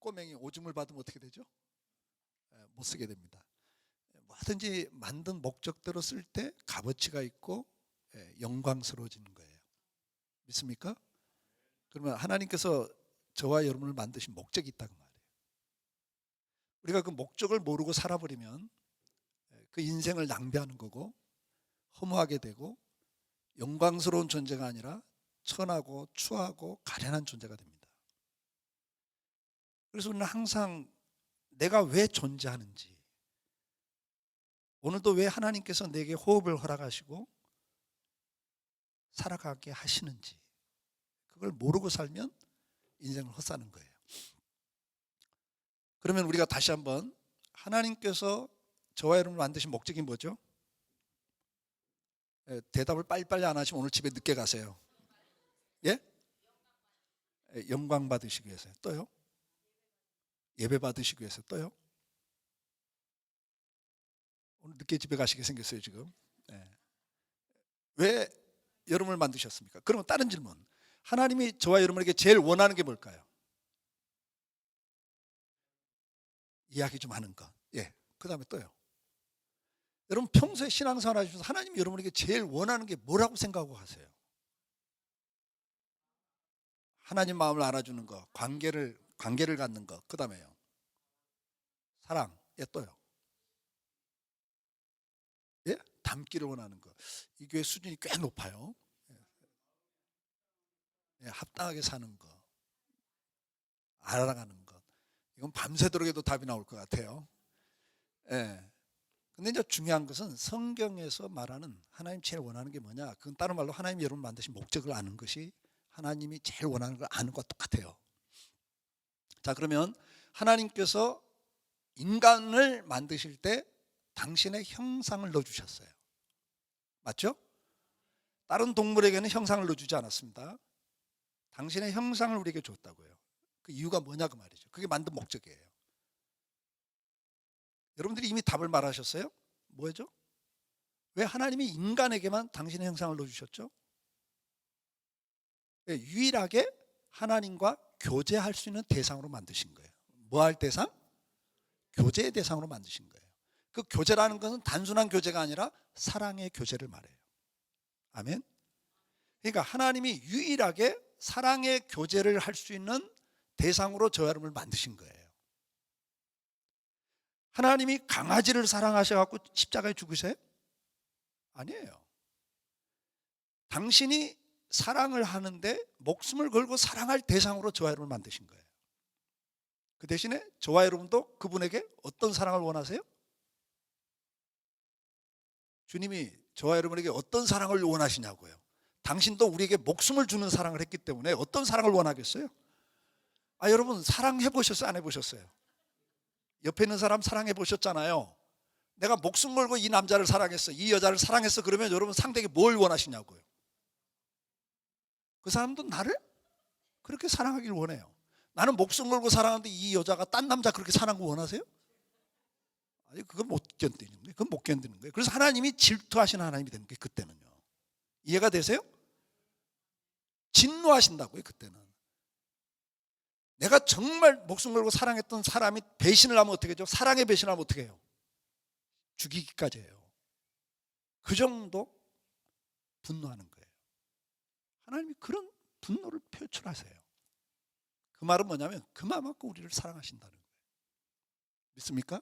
꼬맹이 오줌을 받으면 어떻게 되죠? 못 쓰게 됩니다. 뭐든지 만든 목적대로 쓸 때 값어치가 있고 영광스러워지는 거예요. 믿습니까? 그러면 하나님께서 저와 여러분을 만드신 목적이 있다고 말이에요. 우리가 그 목적을 모르고 살아버리면 그 인생을 낭비하는 거고 허무하게 되고 영광스러운 존재가 아니라 천하고 추하고 가련한 존재가 됩니다. 그래서 우리는 항상 내가 왜 존재하는지, 오늘도 왜 하나님께서 내게 호흡을 허락하시고 살아가게 하시는지, 그걸 모르고 살면 인생을 헛사는 거예요. 그러면 우리가 다시 한번, 하나님께서 저와 여러분을 만드신 목적이 뭐죠? 대답을 빨리빨리 안 하시면 오늘 집에 늦게 가세요. 예? 영광 받으시기 위해서요. 또요? 예배 받으시기 위해서. 또요? 오늘 늦게 집에 가시게 생겼어요 지금. 왜 여러분을 만드셨습니까? 그러면 다른 질문, 하나님이 저와 여러분에게 제일 원하는 게 뭘까요? 이야기 좀 하는 것. 그 다음에 또요? 여러분 평소에 신앙생활 하시면서 하나님이 여러분에게 제일 원하는 게 뭐라고 생각하고 하세요? 하나님 마음을 알아주는 것, 관계를 갖는 것. 그 다음에요? 사랑. 또요? 닮기를 원하는 것. 이 교회 수준이 꽤 높아요. 합당하게 사는 것, 알아가는 것. 이건 밤새도록 해도 답이 나올 것 같아요. 근데 이제 중요한 것은 성경에서 말하는 하나님 제일 원하는 게 뭐냐? 그건 다른 말로 하나님이 여러분 만드신 목적을 아는 것이 하나님이 제일 원하는 걸 아는 것과 똑같아요. 자, 그러면 하나님께서 인간을 만드실 때 당신의 형상을 넣어주셨어요. 맞죠? 다른 동물에게는 형상을 넣어주지 않았습니다. 당신의 형상을 우리에게 줬다고요. 그 이유가 뭐냐 그 말이죠. 그게 만든 목적이에요. 여러분들이 이미 답을 말하셨어요? 뭐죠? 왜 하나님이 인간에게만 당신의 형상을 넣어주셨죠? 유일하게 하나님과 교제할 수 있는 대상으로 만드신 거예요. 뭐 할 대상? 교제의 대상으로 만드신 거예요. 그 교제라는 것은 단순한 교제가 아니라 사랑의 교제를 말해요. 아멘. 그러니까 하나님이 유일하게 사랑의 교제를 할 수 있는 대상으로 저와 여러분을 만드신 거예요. 하나님이 강아지를 사랑하셔갖고 십자가에 죽으세요? 아니에요. 당신이 사랑을 하는데 목숨을 걸고 사랑할 대상으로 저와 여러분을 만드신 거예요. 그 대신에 저와 여러분도 그분에게 어떤 사랑을 원하세요? 주님이 저와 여러분에게 어떤 사랑을 원하시냐고요. 당신도 우리에게 목숨을 주는 사랑을 했기 때문에 어떤 사랑을 원하겠어요? 여러분 사랑해 보셨어요? 안 해보셨어요? 옆에 있는 사람 사랑해 보셨잖아요. 내가 목숨 걸고 이 남자를 사랑했어, 이 여자를 사랑했어, 그러면 여러분 상대에게 뭘 원하시냐고요. 그 사람도 나를 그렇게 사랑하길 원해요. 나는 목숨 걸고 사랑하는데 이 여자가 딴 남자 그렇게 사랑하는 거 원하세요? 아니, 그건 못 견디는 거예요. 그건 못 견디는 거예요. 그래서 하나님이 질투하시는 하나님이 되는 거예요. 그때는요. 이해가 되세요? 진노하신다고요. 그때는. 내가 정말 목숨 걸고 사랑했던 사람이 배신을 하면 어떻게 해요? 사랑에 배신하면 어떻게 해요? 죽이기까지 해요. 그 정도 분노하는 거예요. 하나님이 그런 분노를 표출하세요. 그 말은 뭐냐면 그만큼 우리를 사랑하신다는 거예요. 믿습니까?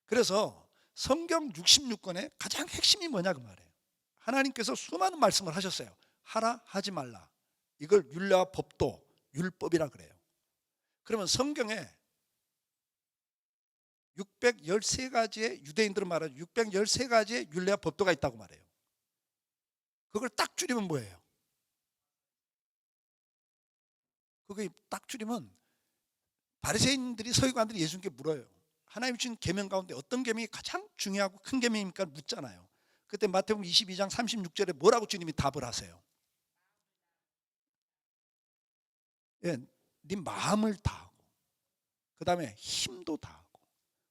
그래서 성경 66권의 가장 핵심이 뭐냐 그 말이에요. 하나님께서 수많은 말씀을 하셨어요. 하라 하지 말라. 이걸 율례와 법도 율법이라 그래요. 그러면 성경에 613가지의, 유대인들은 말하죠, 613가지의 율례와 법도가 있다고 말해요. 그걸 딱 줄이면 뭐예요? 그게 딱 줄이면 바리새인들이, 서기관들이 예수님께 물어요. 하나님 주신 계명 가운데 어떤 계명이 가장 중요하고 큰 계명입니까? 묻잖아요. 그때 마태복음 22장 36절에 뭐라고 주님이 답을 하세요? 네 마음을 다하고, 그 다음에 힘도 다하고,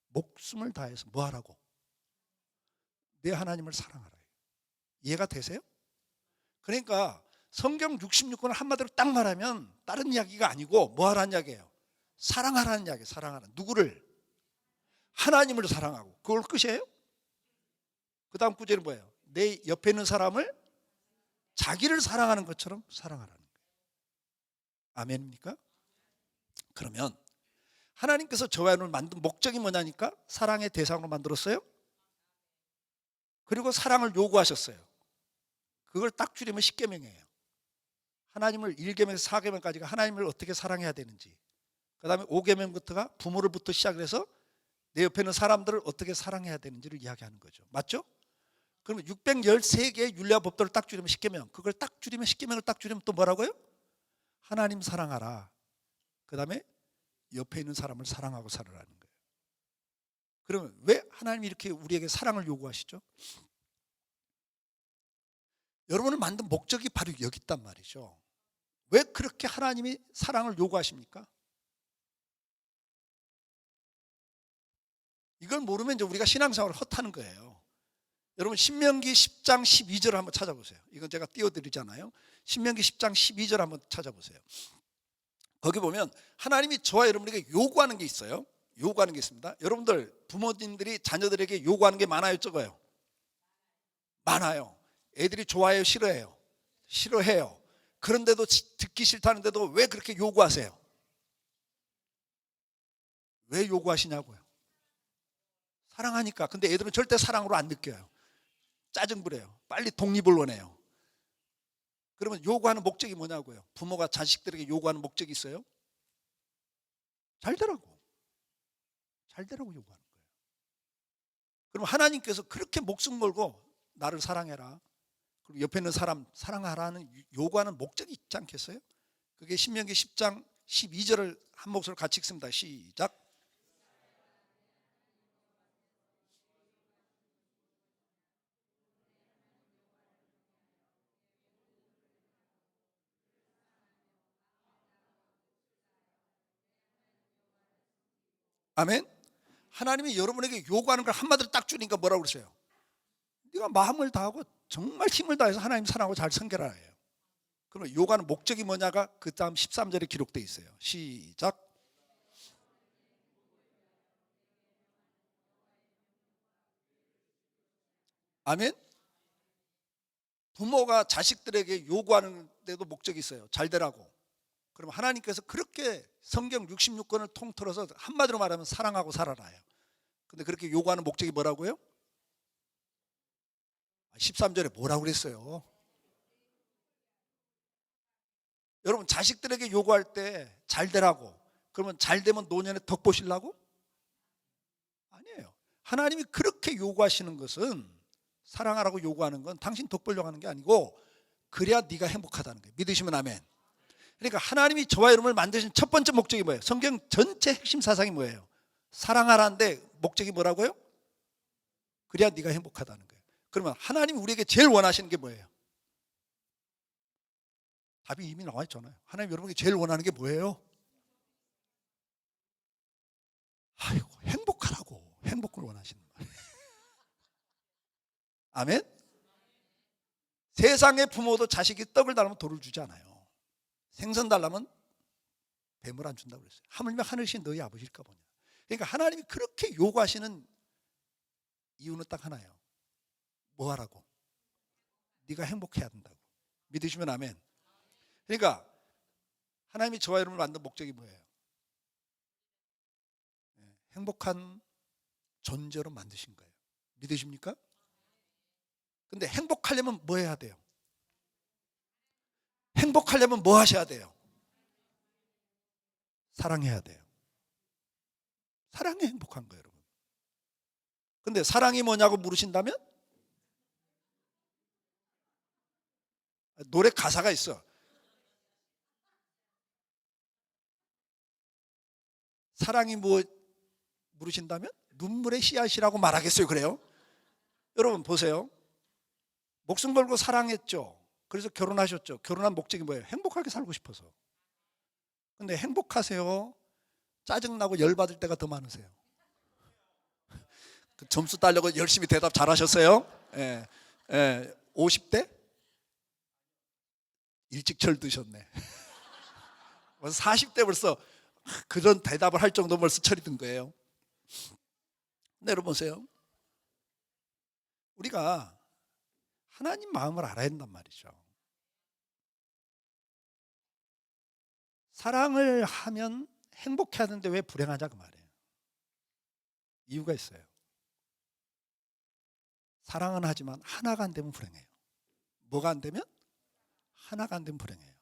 목숨을 다해서 뭐 하라고? 내 하나님을 사랑하라. 이해가 되세요? 그러니까 성경 66권을 한마디로 딱 말하면 다른 이야기가 아니고 뭐 하라는 이야기예요? 사랑하라는 이야기. 사랑하라. 누구를? 하나님을 사랑하고. 그걸 끝이에요? 그 다음 구절은 뭐예요? 내 옆에 있는 사람을 자기를 사랑하는 것처럼 사랑하라는 거예요. 아멘입니까? 그러면 하나님께서 저와 여러분을 만든 목적이 뭐냐니까? 사랑의 대상으로 만들었어요. 그리고 사랑을 요구하셨어요. 그걸 딱 줄이면 10계명이에요. 하나님을 1계명에서 4계명까지가 하나님을 어떻게 사랑해야 되는지, 그 다음에 5계명부터가 부모를부터 시작해서 내 옆에 있는 사람들을 어떻게 사랑해야 되는지를 이야기하는 거죠. 맞죠? 그러면 613개의 율례와 법도를 딱 줄이면 10계명, 그걸 딱 줄이면 10계명을 딱 줄이면 또 뭐라고요? 하나님 사랑하라. 그 다음에 옆에 있는 사람을 사랑하고 살아라는 거예요. 그러면 왜 하나님이 이렇게 우리에게 사랑을 요구하시죠? 여러분을 만든 목적이 바로 여기 있단 말이죠. 왜 그렇게 하나님이 사랑을 요구하십니까? 이걸 모르면 이제 우리가 신앙생활을 헛하는 거예요. 여러분 신명기 10장 12절을 한번 찾아보세요. 이건 제가 띄워드리잖아요. 신명기 10장 12절 한번 찾아보세요. 거기 보면 하나님이 저와 여러분에게 요구하는 게 있어요. 요구하는 게 있습니다. 여러분들 부모님들이 자녀들에게 요구하는 게 많아요, 적어요? 많아요. 애들이 좋아해요, 싫어해요? 싫어해요. 그런데도 듣기 싫다는데도 왜 그렇게 요구하세요? 왜 요구하시냐고요? 사랑하니까. 근데 애들은 절대 사랑으로 안 느껴요. 짜증 부려요. 빨리 독립을 원해요. 그러면 요구하는 목적이 뭐냐고요? 부모가 자식들에게 요구하는 목적이 있어요? 잘 되라고. 잘 되라고 요구하는 거예요. 그럼 하나님께서 그렇게 목숨 걸고 나를 사랑해라, 그리고 옆에 있는 사람 사랑하라는 요구하는 목적이 있지 않겠어요? 그게 신명기 10장 12절을 한 목소리로 같이 읽습니다. 시작. 아멘. 하나님이 여러분에게 요구하는 걸 한마디로 딱 주니까 뭐라고 그러세요? 네가 마음을 다하고 정말 힘을 다해서 하나님 사랑하고 잘 섬겨라 해요. 그러면 요구하는 목적이 뭐냐가 그 다음 13절에 기록되어 있어요. 시작. 아멘. 부모가 자식들에게 요구하는 데도 목적이 있어요. 잘 되라고. 그럼 하나님께서 그렇게 성경 66권을 통틀어서 한마디로 말하면 사랑하고 살아라요. 근데 그렇게 요구하는 목적이 뭐라고요? 13절에 뭐라고 그랬어요? 여러분 자식들에게 요구할 때 잘 되라고, 그러면 잘 되면 노년에 덕 보시려고? 아니에요. 하나님이 그렇게 요구하시는 것은, 사랑하라고 요구하는 건 당신 덕 보려고 하는 게 아니고 그래야 네가 행복하다는 거예요. 믿으시면 아멘. 그러니까 하나님이 저와 여러분을 만드신 첫 번째 목적이 뭐예요? 성경 전체 핵심 사상이 뭐예요? 사랑하라는데 목적이 뭐라고요? 그래야 네가 행복하다는 거예요. 그러면 하나님이 우리에게 제일 원하시는 게 뭐예요? 답이 이미 나와 있잖아요. 하나님 여러분에게 제일 원하는 게 뭐예요? 아이고, 행복하라고. 행복을 원하시는 거예요. 아멘. 세상의 부모도 자식이 떡을 달라면 돌을 주지 않아요. 생선 달라면 뱀을 안 준다고 그랬어요. 하물며 하늘신 너희 아버지일까 보냐. 그러니까 하나님이 그렇게 요구하시는 이유는 딱 하나예요. 뭐 하라고? 네가 행복해야 된다고. 믿으시면 아멘. 그러니까 하나님이 저와 여러분을 만든 목적이 뭐예요? 행복한 존재로 만드신 거예요. 믿으십니까? 근데 행복하려면 뭐 해야 돼요? 행복하려면 뭐 하셔야 돼요? 사랑해야 돼요. 사랑이 행복한 거예요, 여러분. 근데 사랑이 뭐냐고 물으신다면 노래 가사가 있어. 사랑이 뭐 물으신다면 눈물의 씨앗이라고 말하겠어요. 그래요? 여러분 보세요. 목숨 걸고 사랑했죠. 그래서 결혼하셨죠. 결혼한 목적이 뭐예요? 행복하게 살고 싶어서. 근데 행복하세요? 짜증나고 열받을 때가 더 많으세요? 그 점수 따려고 열심히 대답 잘하셨어요? 예, 예, 50대? 일찍 철드셨네. 40대 벌써 그런 대답을 할 정도 벌써 철이 든 거예요. 근데 여러분 보세요. 우리가 하나님 마음을 알아야 된단 말이죠. 사랑을 하면 행복해야 하는데 왜 불행하냐 그 말이에요. 이유가 있어요. 사랑은 하지만 하나가 안 되면 불행해요. 뭐가 안 되면? 하나가 안 되면 불행해요.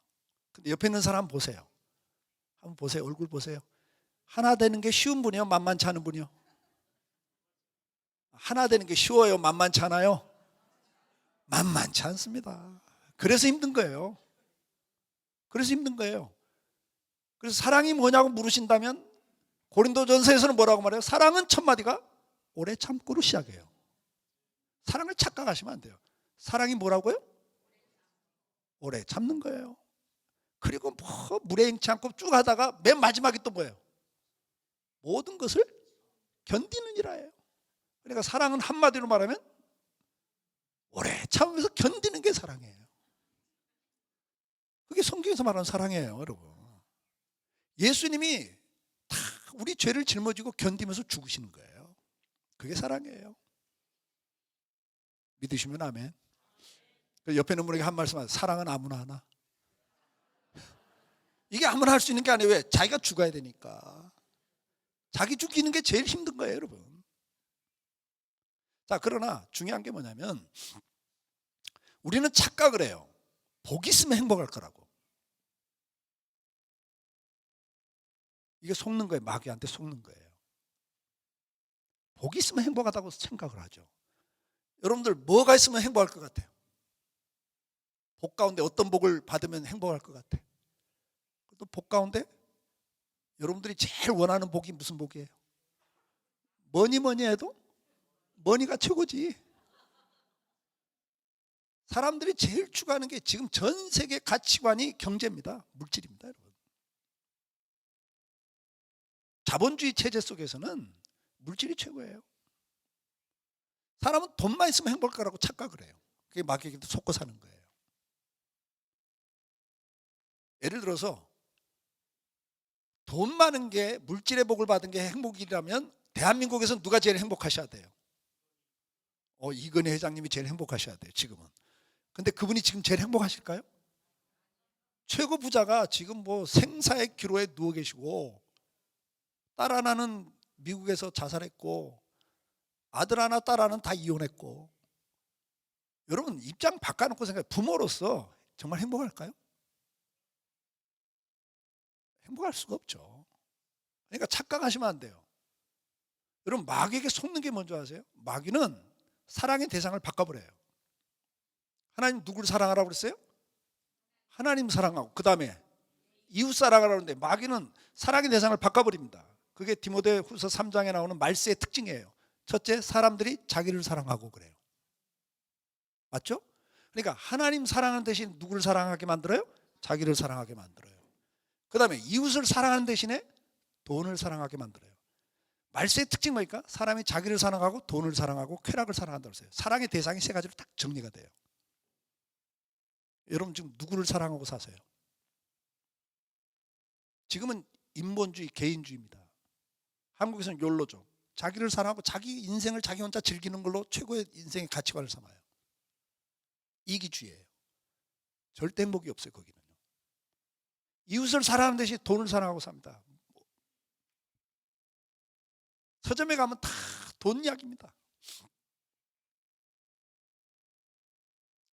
근데 옆에 있는 사람 보세요. 한번 보세요. 얼굴 보세요. 하나 되는 게 쉬운 분이요? 만만치 않은 분이요? 하나 되는 게 쉬워요? 만만치 않아요? 만만치 않습니다. 그래서 힘든 거예요. 그래서 힘든 거예요. 그래서 사랑이 뭐냐고 물으신다면 고린도전서에서는 뭐라고 말해요? 사랑은 첫 마디가 오래 참고로 시작해요. 사랑을 착각하시면 안 돼요. 사랑이 뭐라고요? 오래 참는 거예요. 그리고 뭐 무례행치 않고 쭉 하다가 맨 마지막이 또 뭐예요? 모든 것을 견디는 이라예요. 그러니까 사랑은 한마디로 말하면 오래 참으면서 견디는 게 사랑이에요. 그게 성경에서 말하는 사랑이에요, 여러분. 예수님이 다 우리 죄를 짊어지고 견디면서 죽으시는 거예요. 그게 사랑이에요. 믿으시면 아멘. 옆에 있는 분에게 한 말씀 하세요. 사랑은 아무나 하나. 이게 아무나 할 수 있는 게 아니에요. 왜? 자기가 죽어야 되니까. 자기 죽이는 게 제일 힘든 거예요, 여러분. 자, 그러나 중요한 게 뭐냐면 우리는 착각을 해요. 복 있으면 행복할 거라고. 이게 속는 거예요. 마귀한테 속는 거예요. 복 있으면 행복하다고 생각을 하죠. 여러분들 뭐가 있으면 행복할 것 같아요? 복 가운데 어떤 복을 받으면 행복할 것 같아? 또 복 가운데 여러분들이 제일 원하는 복이 무슨 복이에요? 뭐니 해도 머니가 최고지. 사람들이 제일 추구하는 게 지금 전 세계 가치관이 경제입니다. 물질입니다, 여러분. 자본주의 체제 속에서는 물질이 최고예요. 사람은 돈만 있으면 행복할 거라고 착각을 해요. 그게 마귀에게도 속고 사는 거예요. 예를 들어서 돈 많은 게 물질의 복을 받은 게 행복이라면 대한민국에서 누가 제일 행복하셔야 돼요? 이건희 회장님이 제일 행복하셔야 돼요, 지금은. 근데 그분이 지금 제일 행복하실까요? 최고 부자가 지금 뭐 생사의 기로에 누워 계시고 딸 하나는 미국에서 자살했고 아들 하나 딸 하나는 다 이혼했고. 여러분 입장 바꿔놓고 생각해. 부모로서 정말 행복할까요? 행복할 수가 없죠. 그러니까 착각하시면 안 돼요. 여러분 마귀에게 속는 게 뭔지 아세요? 마귀는 사랑의 대상을 바꿔버려요. 하나님 누구를 사랑하라고 그랬어요? 하나님 사랑하고 그 다음에 이웃 사랑하라고 하는데 마귀는 사랑의 대상을 바꿔버립니다. 그게 디모데후서 3장에 나오는 말세의 특징이에요. 첫째, 사람들이 자기를 사랑하고 그래요. 맞죠? 그러니까 하나님 사랑하는 대신 누구를 사랑하게 만들어요? 자기를 사랑하게 만들어요. 그 다음에 이웃을 사랑하는 대신에 돈을 사랑하게 만들어요. 말세의 특징 뭐니까? 사람이 자기를 사랑하고 돈을 사랑하고 쾌락을 사랑한다고 했어요. 사랑의 대상이 세 가지로 딱 정리가 돼요. 여러분 지금 누구를 사랑하고 사세요? 지금은 인본주의, 개인주의입니다. 한국에서는 욜로죠. 자기를 사랑하고 자기 인생을 자기 혼자 즐기는 걸로 최고의 인생의 가치관을 삼아요. 이기주의예요. 절대 행복이 없어요, 거기는요. 이웃을 사랑하는 대신 돈을 사랑하고 삽니다. 서점에 가면 다 돈 이야기입니다.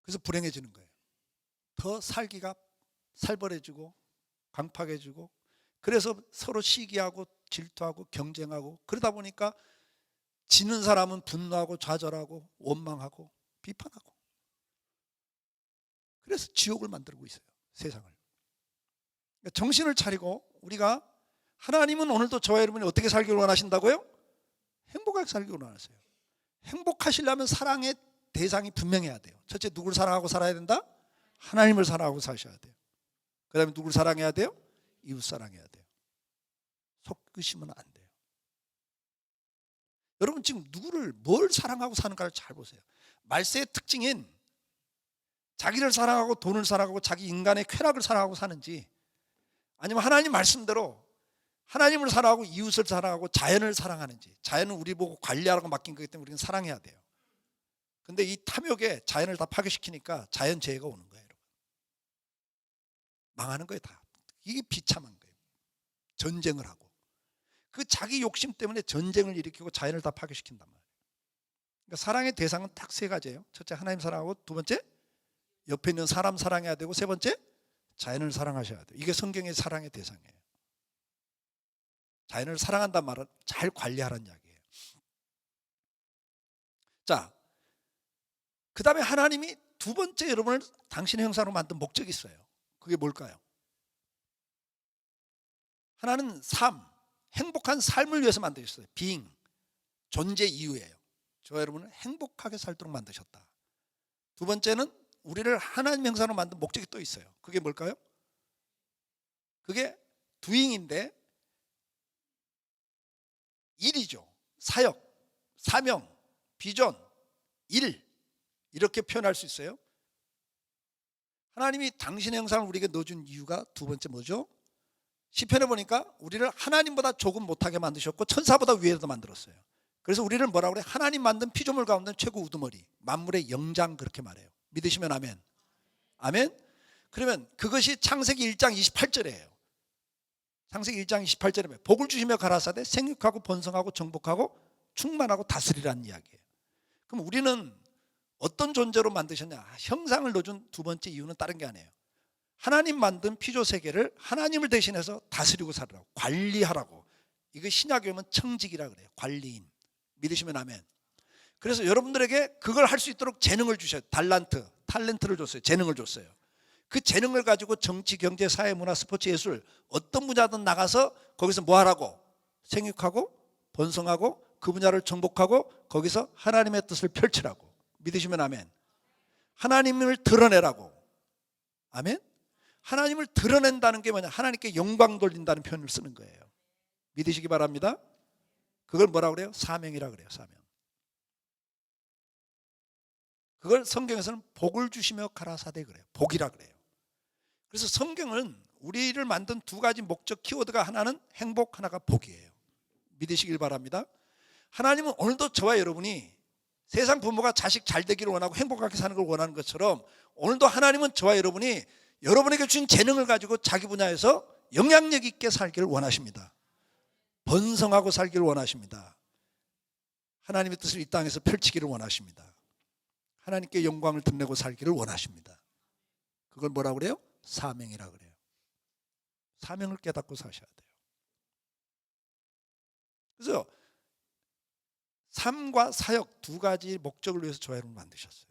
그래서 불행해지는 거예요. 더 살기가 살벌해지고 강팍해지고 그래서 서로 시기하고 질투하고 경쟁하고 그러다 보니까 지는 사람은 분노하고 좌절하고 원망하고 비판하고 그래서 지옥을 만들고 있어요, 세상을. 그러니까 정신을 차리고 우리가 하나님은 오늘도 저와 여러분이 어떻게 살기를 원하신다고요? 행복하게 살기를 원하세요. 행복하시려면 사랑의 대상이 분명해야 돼요. 첫째, 누구를 사랑하고 살아야 된다? 하나님을 사랑하고 사셔야 돼요. 그 다음에 누구를 사랑해야 돼요? 이웃 사랑해야 돼요. 속으시면 안 돼요. 여러분 지금 누구를 뭘 사랑하고 사는가를 잘 보세요. 말세의 특징인 자기를 사랑하고 돈을 사랑하고 자기 인간의 쾌락을 사랑하고 사는지 아니면 하나님 말씀대로 하나님을 사랑하고 이웃을 사랑하고 자연을 사랑하는지. 자연은 우리 보고 관리하라고 맡긴 거기 때문에 우리는 사랑해야 돼요. 근데 이 탐욕에 자연을 다 파괴시키니까 자연재해가 오는 거예요. 여러분. 망하는 거예요 다. 이게 비참한 거예요. 전쟁을 하고 그 자기 욕심 때문에 전쟁을 일으키고 자연을 다 파괴시킨단 말이에요. 그러니까 사랑의 대상은 딱 세 가지예요. 첫째 하나님 사랑하고, 두 번째 옆에 있는 사람 사랑해야 되고, 세 번째 자연을 사랑하셔야 돼요. 이게 성경의 사랑의 대상이에요. 자연을 사랑한다는 말은 잘 관리하라는 이야기예요. 자, 그 다음에 하나님이 두 번째 여러분을 당신의 형상으로 만든 목적이 있어요. 그게 뭘까요? 하나는 삶, 행복한 삶을 위해서 만드셨어요. being, 존재 이유예요. 저와 여러분을 행복하게 살도록 만드셨다. 두 번째는 우리를 하나님 형상으로 만든 목적이 또 있어요. 그게 뭘까요? 그게 doing인데 일이죠. 사역, 사명, 비전, 일, 이렇게 표현할 수 있어요. 하나님이 당신의 형상을 우리에게 넣어준 이유가 두 번째 뭐죠? 시편에 보니까 우리를 하나님보다 조금 못하게 만드셨고 천사보다 위에도 만들었어요. 그래서 우리를 뭐라고 그래? 하나님 만든 피조물 가운데 최고 우두머리, 만물의 영장, 그렇게 말해요. 믿으시면 아멘. 아멘. 그러면 그것이 창세기 1장 28절이에요. 창세기 1장 28절에 복을 주시며 가라사대 생육하고 번성하고 정복하고 충만하고 다스리라는 이야기예요. 그럼 우리는 어떤 존재로 만드셨냐? 형상을 넣어준 두 번째 이유는 다른 게 아니에요. 하나님 만든 피조 세계를 하나님을 대신해서 다스리고 살으라고, 관리하라고. 이거 신약에 오면 청직이라 그래요. 관리인. 믿으시면 아멘. 그래서 여러분들에게 그걸 할 수 있도록 재능을 주셔요. 탤런트를 줬어요. 재능을 줬어요. 그 재능을 가지고 정치, 경제, 사회, 문화, 스포츠, 예술 어떤 분야든 나가서 거기서 뭐 하라고? 생육하고 번성하고 그 분야를 정복하고 거기서 하나님의 뜻을 펼치라고. 믿으시면 아멘. 하나님을 드러내라고. 아멘. 하나님을 드러낸다는 게 뭐냐? 하나님께 영광 돌린다는 표현을 쓰는 거예요. 믿으시기 바랍니다. 그걸 뭐라고 그래요? 사명이라 그래요. 사명. 그걸 성경에서는 복을 주시며 가라사대 그래요. 복이라 그래요. 그래서 성경은 우리를 만든 두 가지 목적 키워드가 하나는 행복, 하나가 복이에요. 믿으시길 바랍니다. 하나님은 오늘도 저와 여러분이 세상 부모가 자식 잘 되기를 원하고 행복하게 사는 걸 원하는 것처럼 오늘도 하나님은 저와 여러분이 여러분에게 주신 재능을 가지고 자기 분야에서 영향력 있게 살기를 원하십니다. 번성하고 살기를 원하십니다. 하나님의 뜻을 이 땅에서 펼치기를 원하십니다. 하나님께 영광을 드러내고 살기를 원하십니다. 그걸 뭐라고 그래요? 사명이라 그래요. 사명을 깨닫고 사셔야 돼요. 그래서 삶과 사역 두 가지 목적을 위해서 저와 여러분을 만드셨어요.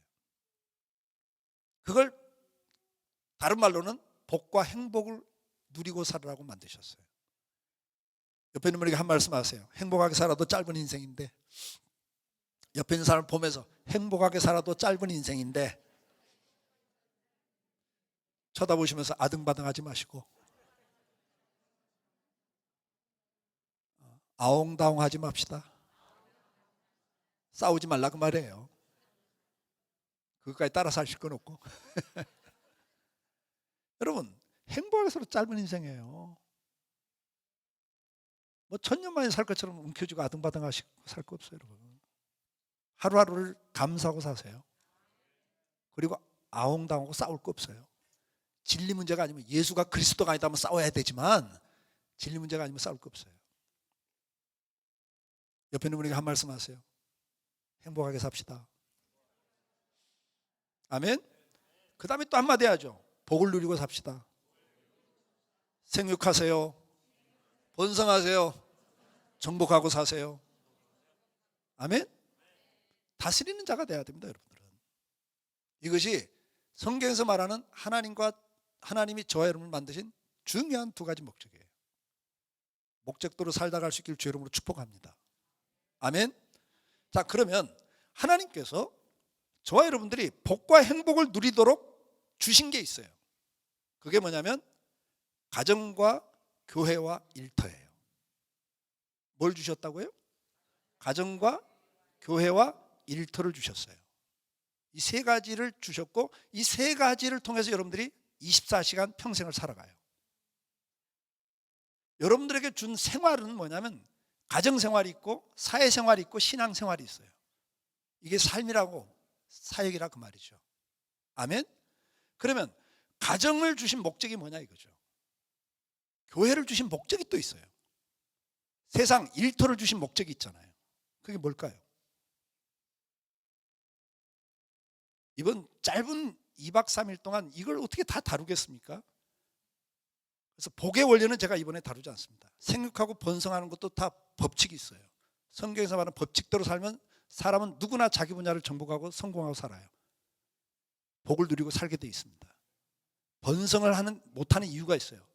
그걸 다른 말로는 복과 행복을 누리고 살으라고 만드셨어요. 옆에 있는 분에게 한 말씀 하세요. 행복하게 살아도 짧은 인생인데, 옆에 있는 사람을 보면서 행복하게 살아도 짧은 인생인데, 쳐다보시면서 아등바등하지 마시고 아웅다웅하지 맙시다. 싸우지 말라 그 말이에요. 그것까지 따라 사실 건 없고. 여러분, 행복하게 살아도 짧은 인생이에요. 뭐 천년 만에 살 것처럼 움켜쥐고 아등바등하시고 살 거 없어요. 여러분, 하루하루를 감사하고 사세요. 그리고 아웅다웅하고 싸울 거 없어요. 진리 문제가 아니면, 예수가 그리스도가 아니다면 싸워야 되지만 진리 문제가 아니면 싸울 거 없어요. 옆에 있는 분에게 한 말씀 하세요. 행복하게 삽시다. 아멘. 그 다음에 또 한마디 하죠. 복을 누리고 삽시다. 생육하세요. 번성하세요. 정복하고 사세요. 아멘. 다스리는 자가 돼야 됩니다, 여러분들은. 이것이 성경에서 말하는 하나님이 저와 여러분을 만드신 중요한 두 가지 목적이에요. 목적도로 살다 갈 수 있기를 주 이름으로 축복합니다. 아멘. 자, 그러면 하나님께서 저와 여러분들이 복과 행복을 누리도록 주신 게 있어요. 그게 뭐냐면 가정과 교회와 일터예요. 뭘 주셨다고요? 가정과 교회와 일터를 주셨어요. 이 세 가지를 주셨고, 이 세 가지를 통해서 여러분들이 24시간 평생을 살아가요. 여러분들에게 준 생활은 뭐냐면 가정생활이 있고 사회생활이 있고 신앙생활이 있어요. 이게 삶이라고 사역이라 그 말이죠. 아멘? 그러면 가정을 주신 목적이 뭐냐 이거죠. 교회를 주신 목적이 또 있어요. 세상 일터를 주신 목적이 있잖아요. 그게 뭘까요? 이번 짧은 2박 3일 동안 이걸 어떻게 다 다루겠습니까? 그래서 복의 원리는 제가 이번에 다루지 않습니다. 생육하고 번성하는 것도 다 법칙이 있어요. 성경에서 말하는 법칙대로 살면 사람은 누구나 자기 분야를 정복하고 성공하고 살아요. 복을 누리고 살게 돼 있습니다. 번성을 못하는 이유가 있어요.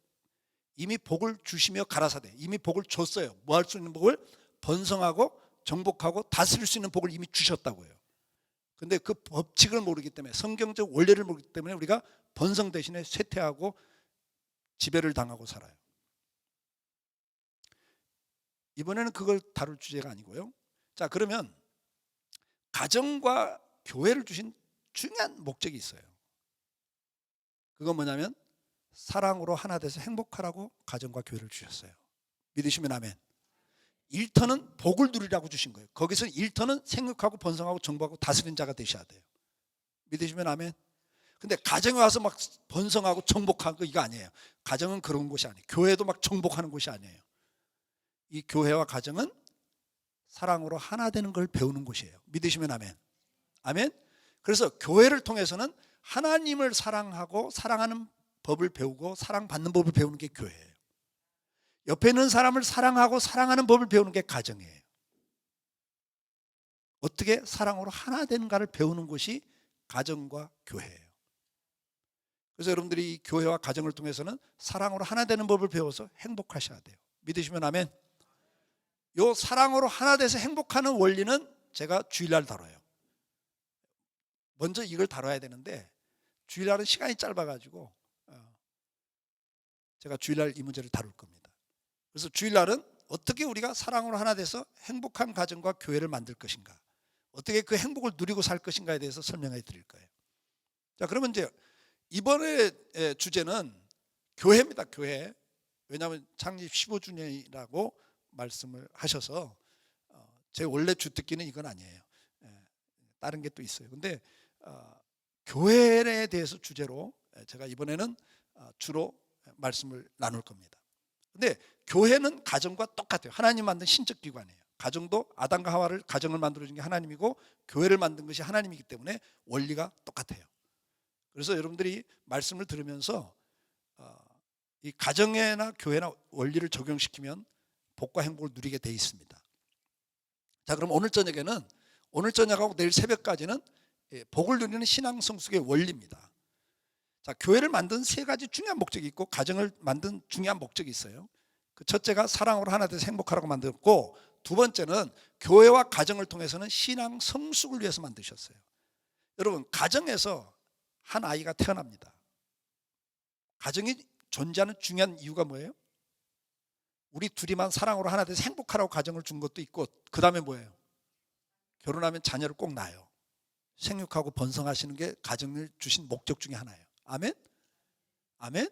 이미 복을 주시며 가라사대, 이미 복을 줬어요. 뭐 할 수 있는 복을? 번성하고 정복하고 다스릴 수 있는 복을 이미 주셨다고요. 근데 그 법칙을 모르기 때문에, 성경적 원리를 모르기 때문에 우리가 번성 대신에 쇠퇴하고 지배를 당하고 살아요. 이번에는 그걸 다룰 주제가 아니고요. 자, 그러면 가정과 교회를 주신 중요한 목적이 있어요. 그건 뭐냐면 사랑으로 하나 돼서 행복하라고 가정과 교회를 주셨어요. 믿으시면 아멘. 1터는 복을 누리라고 주신 거예요. 거기서 1터는 생육하고 번성하고 정복하고 다스리는 자가 되셔야 돼요. 믿으시면 아멘. 근데 가정에 와서 막 번성하고 정복하는 거 이거 아니에요. 가정은 그런 곳이 아니에요. 교회도 막 정복하는 곳이 아니에요. 이 교회와 가정은 사랑으로 하나 되는 걸 배우는 곳이에요. 믿으시면 아멘. 아멘. 그래서 교회를 통해서는 하나님을 사랑하고 사랑하는 법을 배우고 사랑받는 법을 배우는 게 교회예요. 옆에 있는 사람을 사랑하고 사랑하는 법을 배우는 게 가정이에요. 어떻게 사랑으로 하나 되는가를 배우는 곳이 가정과 교회예요. 그래서 여러분들이 이 교회와 가정을 통해서는 사랑으로 하나 되는 법을 배워서 행복하셔야 돼요. 믿으시면 아멘. 요 사랑으로 하나 돼서 행복하는 원리는 제가 주일날 다뤄요. 먼저 이걸 다뤄야 되는데 주일날은 시간이 짧아가지고 제가 주일날 이 문제를 다룰 겁니다. 그래서 주일날은 어떻게 우리가 사랑으로 하나 돼서 행복한 가정과 교회를 만들 것인가, 어떻게 그 행복을 누리고 살 것인가에 대해서 설명해 드릴 거예요. 자, 그러면 이제 이번에 주제는 교회입니다. 교회. 왜냐하면 창립 15주년이라고 말씀을 하셔서 제 원래 주특기는 이건 아니에요. 다른 게 또 있어요. 근데 교회에 대해서 주제로 제가 이번에는 주로 말씀을 나눌 겁니다. 근데 교회는 가정과 똑같아요. 하나님 만든 신적 기관이에요. 가정도 아담과 하와를 가정을 만들어준 게 하나님이고 교회를 만든 것이 하나님이기 때문에 원리가 똑같아요. 그래서 여러분들이 말씀을 들으면서 이 가정이나 교회나 원리를 적용시키면 복과 행복을 누리게 돼 있습니다. 자, 그럼 오늘 저녁하고 내일 새벽까지는 복을 누리는 신앙 성숙의 원리입니다. 자, 교회를 만든 세 가지 중요한 목적이 있고 가정을 만든 중요한 목적이 있어요. 그 첫째가 사랑으로 하나 돼서 행복하라고 만들었고, 두 번째는 교회와 가정을 통해서는 신앙 성숙을 위해서 만드셨어요. 여러분, 가정에서 한 아이가 태어납니다. 가정이 존재하는 중요한 이유가 뭐예요? 우리 둘이만 사랑으로 하나 돼서 행복하라고 가정을 준 것도 있고, 그 다음에 뭐예요? 결혼하면 자녀를 꼭 낳아요. 생육하고 번성하시는 게 가정을 주신 목적 중에 하나예요. 아멘? 아멘?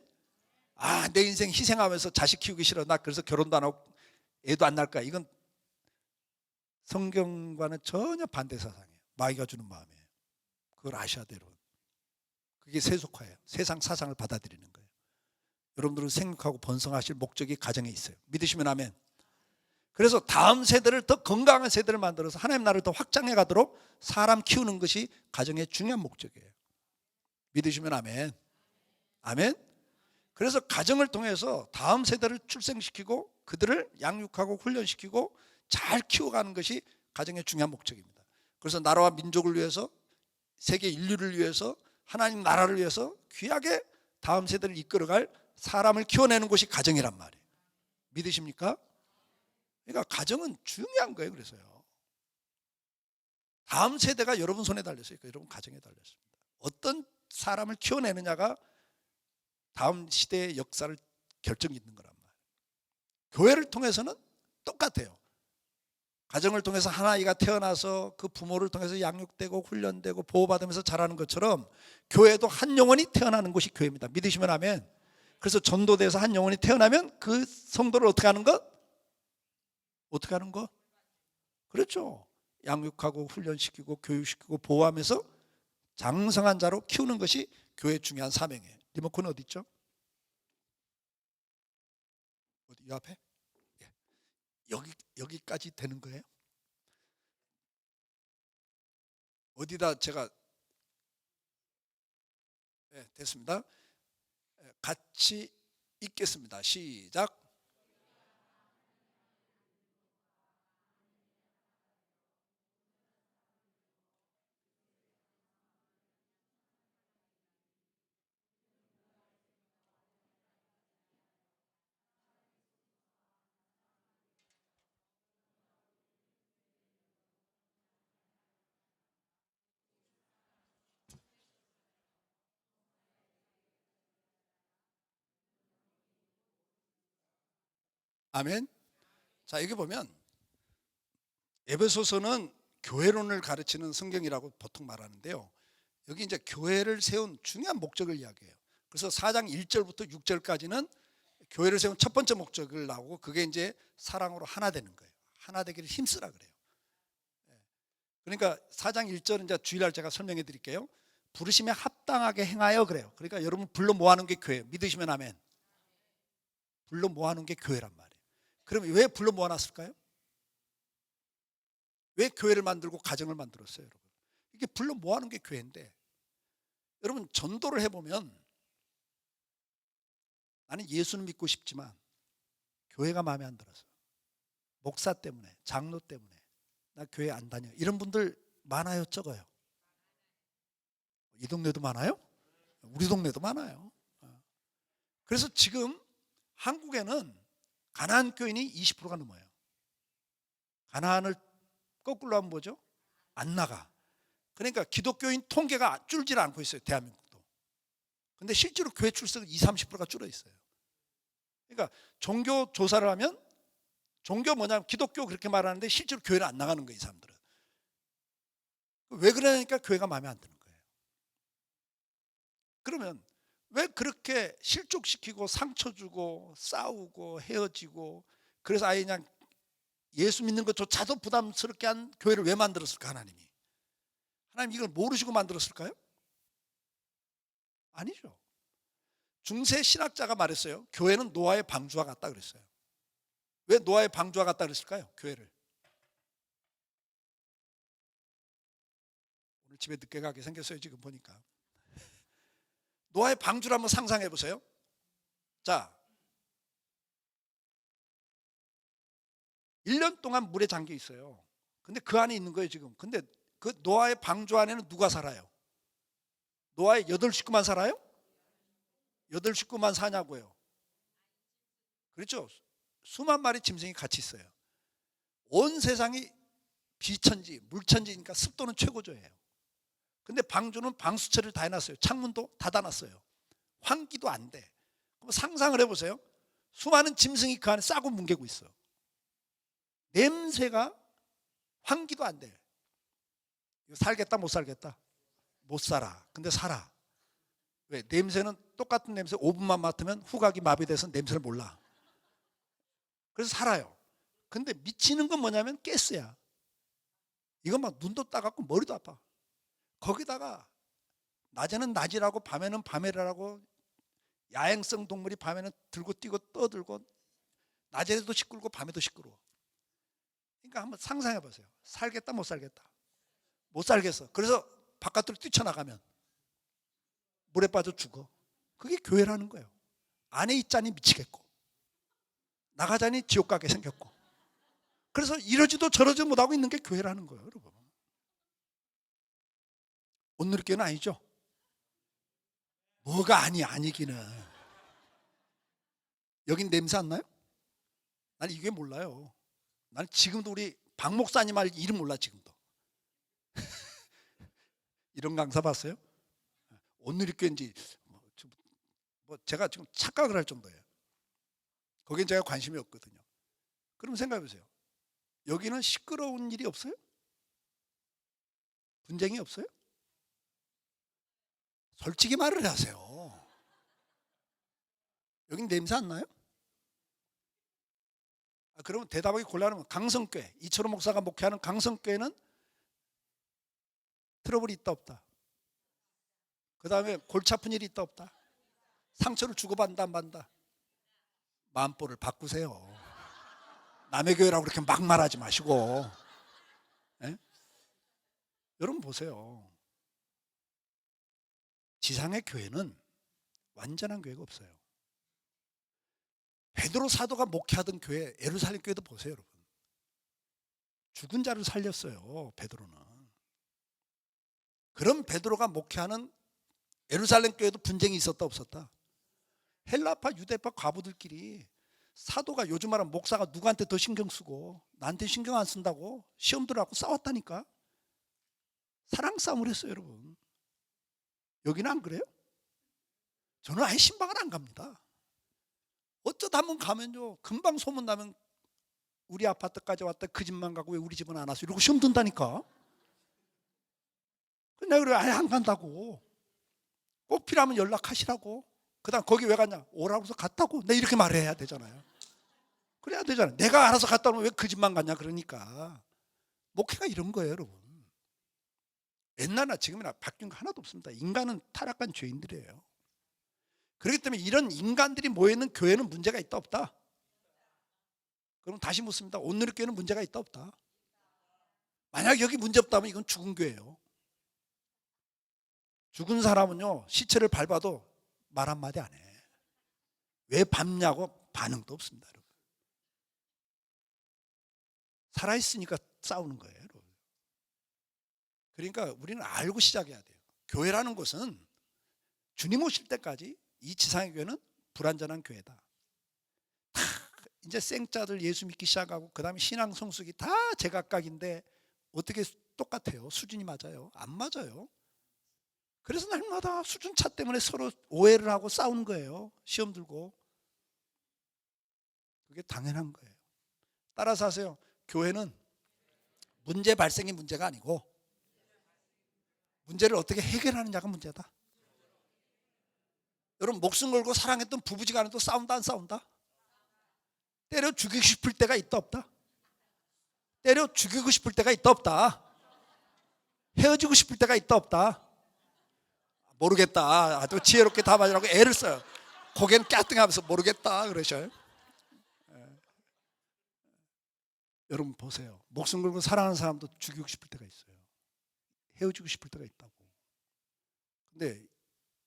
아, 내 인생 희생하면서 자식 키우기 싫어. 나 그래서 결혼도 안 하고 애도 안 낳을 거야. 이건 성경과는 전혀 반대 사상이에요. 마귀가 주는 마음이에요. 그걸 아셔야 돼요, 여러분. 그게 세속화예요. 세상 사상을 받아들이는 거예요. 여러분들은 생육하고 번성하실 목적이 가정에 있어요. 믿으시면 아멘. 그래서 다음 세대를 더 건강한 세대를 만들어서 하나님 나라를 더 확장해 가도록 사람 키우는 것이 가정의 중요한 목적이에요. 믿으시면 아멘. 아멘. 그래서 가정을 통해서 다음 세대를 출생시키고 그들을 양육하고 훈련시키고 잘 키워가는 것이 가정의 중요한 목적입니다. 그래서 나라와 민족을 위해서, 세계 인류를 위해서, 하나님 나라를 위해서 귀하게 다음 세대를 이끌어갈 사람을 키워내는 곳이 가정이란 말이에요. 믿으십니까? 그러니까 가정은 중요한 거예요. 그래서요, 다음 세대가 여러분 손에 달렸어요. 여러분 가정에 달렸습니다. 어떤 사람을 키워내느냐가 다음 시대의 역사를 결정짓는 거란 말이에요. 교회를 통해서는 똑같아요. 가정을 통해서 한 아이가 태어나서 그 부모를 통해서 양육되고 훈련되고 보호받으면서 자라는 것처럼 교회도 한 영혼이 태어나는 곳이 교회입니다. 믿으시면 아멘. 그래서 전도돼서 한 영혼이 태어나면 그 성도를 어떻게 하는 것? 어떻게 하는 거? 그렇죠. 양육하고 훈련시키고 교육시키고 보호하면서 장성한 자로 키우는 것이 교회의 중요한 사명이에요. 리모컨 어디 있죠? 어디? 이 앞에? 예. 여기까지 되는 거예요? 어디다 제가 됐습니다. 같이 읽겠습니다. 시작. 아멘. 자, 여기 보면 에베소서는 교회론을 가르치는 성경이라고 보통 말하는데요. 여기 이제 교회를 세운 중요한 목적을 이야기해요. 그래서 4장 1절부터 6절까지는 교회를 세운 첫 번째 목적을 나오고 그게 이제 사랑으로 하나 되는 거예요. 하나 되기를 힘쓰라 그래요. 그러니까 4장 1절은 이제 주일날 제가 설명해 드릴게요. 부르심에 합당하게 행하여 그래요. 그러니까 여러분 불러 모아놓은 게 교회예요. 믿으시면 아멘. 불러 모아놓은 게 교회란 말이에요. 그럼 왜 불러 모아놨을까요? 왜 교회를 만들고 가정을 만들었어요, 여러분? 이게 불러 모아놓은 게 교회인데, 여러분 전도를 해보면 나는 예수는 믿고 싶지만 교회가 마음에 안 들어서, 목사 때문에, 장로 때문에 나 교회 안 다녀, 이런 분들 많아요, 적어요? 이 동네도 많아요? 우리 동네도 많아요. 그래서 지금 한국에는 가나안 교인이 20%가 넘어요. 가나안을 거꾸로 하면 뭐죠? 안 나가. 그러니까 기독교인 통계가 줄질 않고 있어요, 대한민국도. 근데 실제로 교회 출석은 20, 30%가 줄어 있어요. 그러니까 종교 조사를 하면 종교 뭐냐면 기독교 그렇게 말하는데 실제로 교회를 안 나가는 거예요, 이 사람들은. 왜 그러니까 교회가 마음에 안 드는 거예요. 그러면 왜 그렇게 실족시키고 상처 주고 싸우고 헤어지고, 그래서 아예 그냥 예수 믿는 것조차도 부담스럽게 한 교회를 왜 만들었을까, 하나님이? 하나님 이걸 모르시고 만들었을까요? 아니죠. 중세 신학자가 말했어요. 교회는 노아의 방주와 같다 그랬어요. 왜 노아의 방주와 같다 그랬을까요? 교회를. 오늘 집에 늦게 가게 생겼어요, 지금 보니까. 노아의 방주를 한번 상상해 보세요. 자, 1년 동안 물에 잠겨 있어요. 근데 그 안에 있는 거예요, 지금. 근데 그 노아의 방주 안에는 누가 살아요? 노아의 8식구만 살아요? 8식구만 사냐고요. 그렇죠? 수만 마리 짐승이 같이 있어요. 온 세상이 비천지, 물천지니까 습도는 최고조예요. 근데 방주는 방수체를 다 해놨어요. 창문도 닫아놨어요. 환기도 안 돼. 그럼 상상을 해보세요. 수많은 짐승이 그 안에 싸고 뭉개고 있어. 냄새가 환기도 안 돼. 살겠다 못 살겠다? 못 살아. 근데 살아. 왜? 냄새는 똑같은 냄새 5분만 맡으면 후각이 마비돼서 냄새를 몰라. 그래서 살아요. 근데 미치는 건 뭐냐면 가스야. 이건 막 눈도 따갑고 머리도 아파. 거기다가 낮에는 낮이라고 밤에는 밤이라고, 야행성 동물이 밤에는 들고 뛰고 떠들고 낮에도 시끄럽고 밤에도 시끄러워. 그러니까 한번 상상해 보세요. 살겠다 못 살겠다? 못 살겠어. 그래서 바깥으로 뛰쳐나가면 물에 빠져 죽어. 그게 교회라는 거예요. 안에 있자니 미치겠고 나가자니 지옥 가게 생겼고, 그래서 이러지도 저러지도 못하고 있는 게 교회라는 거예요, 여러분. 온누리교회는 아니죠. 뭐가 아니기는. 여긴 냄새 안 나요? 난 이게 몰라요. 난 지금도 우리 박 목사님 알 이름 몰라, 지금도. 이런 강사 봤어요? 온누리교회인지 뭐 제가 지금 착각을 할 정도예요. 거긴 제가 관심이 없거든요. 그럼 생각해 보세요. 여기는 시끄러운 일이 없어요? 분쟁이 없어요? 솔직히 말을 하세요. 여긴 냄새 안 나요? 그러면 대답하기 곤란하면 강성교회, 이철호 목사가 목회하는 강성교회는 트러블이 있다 없다? 그 다음에 골치 아픈 일이 있다 없다? 상처를 주고받는다 안 받는다? 마음보를 바꾸세요. 남의 교회라고 그렇게 막 말하지 마시고. 예? 여러분 보세요. 지상의 교회는 완전한 교회가 없어요. 베드로 사도가 목회하던 교회, 예루살렘 교회도 보세요, 여러분. 죽은 자를 살렸어요, 베드로는. 그럼 베드로가 목회하는 예루살렘 교회도 분쟁이 있었다 없었다? 헬라파 유대파 과부들끼리 사도가 요즘 말하면 목사가 누구한테 더 신경 쓰고 나한테 신경 안 쓴다고 시험 들어갖고 싸웠다니까. 사랑 싸움을 했어요, 여러분. 여기는 안 그래요? 저는 아예 신방을 안 갑니다. 어쩌다 한번 가면요, 금방 소문나면 우리 아파트까지 왔다 그 집만 가고 왜 우리 집은 안 왔어? 이러고 시험 든다니까. 내가 그래 아예 안 간다고. 꼭 필요하면 연락하시라고. 그 다음 거기 왜 갔냐? 오라고 해서 갔다고. 내가 이렇게 말해야 되잖아요. 그래야 되잖아요. 내가 알아서 갔다 오면 왜 그 집만 갔냐? 그러니까 목회가 이런 거예요, 여러분. 옛날이나 지금이나 바뀐 거 하나도 없습니다. 인간은 타락한 죄인들이에요. 그렇기 때문에 이런 인간들이 모여있는 교회는 문제가 있다 없다? 그럼 다시 묻습니다. 온누리교회는 문제가 있다 없다? 만약 여기 문제 없다면 이건 죽은 교회예요. 죽은 사람은요, 시체를 밟아도 말 한마디 안 해. 왜 밟냐고 반응도 없습니다, 여러분. 살아있으니까 싸우는 거예요, 여러분. 그러니까 우리는 알고 시작해야 돼요. 교회라는 것은 주님 오실 때까지 이 지상의 교회는 불완전한 교회다. 다 이제 생자들 예수 믿기 시작하고 그 다음에 신앙 성숙이 다 제각각인데 어떻게 똑같아요? 수준이 맞아요? 안 맞아요. 그래서 날마다 수준 차 때문에 서로 오해를 하고 싸우는 거예요. 시험 들고. 그게 당연한 거예요. 따라서 하세요. 교회는 문제 발생이 문제가 아니고 문제를 어떻게 해결하느냐가 문제다. 여러분 목숨 걸고 사랑했던 부부지간에도 싸운다 안 싸운다? 때려 죽이고 싶을 때가 있다 없다? 때려 죽이고 싶을 때가 있다 없다? 헤어지고 싶을 때가 있다 없다? 모르겠다. 또 지혜롭게 답하라고 애를 써요. 고개는 까뜩하면서 모르겠다 그러셔요. 여러분 보세요. 목숨 걸고 사랑하는 사람도 죽이고 싶을 때가 있어요. 헤어지고 싶을 때가 있다고. 근데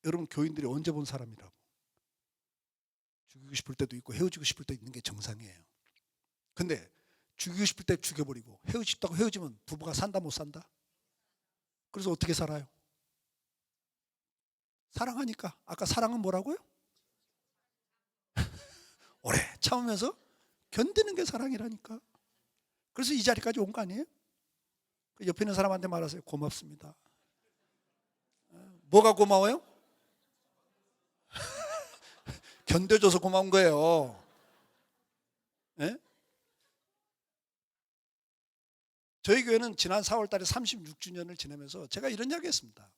여러분 교인들이 언제 본 사람이라고. 죽이고 싶을 때도 있고 헤어지고 싶을 때 있는 게 정상이에요. 근데 죽이고 싶을 때 죽여버리고 헤어지고 싶다고 헤어지면 부부가 산다 못 산다? 그래서 어떻게 살아요? 사랑하니까. 아까 사랑은 뭐라고요? 오래 참으면서 견디는 게 사랑이라니까. 그래서 이 자리까지 온 거 아니에요? 옆에 있는 사람한테 말하세요. 고맙습니다. 뭐가 고마워요? 견뎌줘서 고마운 거예요. 네? 저희 교회는 지난 4월 달에 36주년을 지내면서 제가 이런 이야기 했습니다.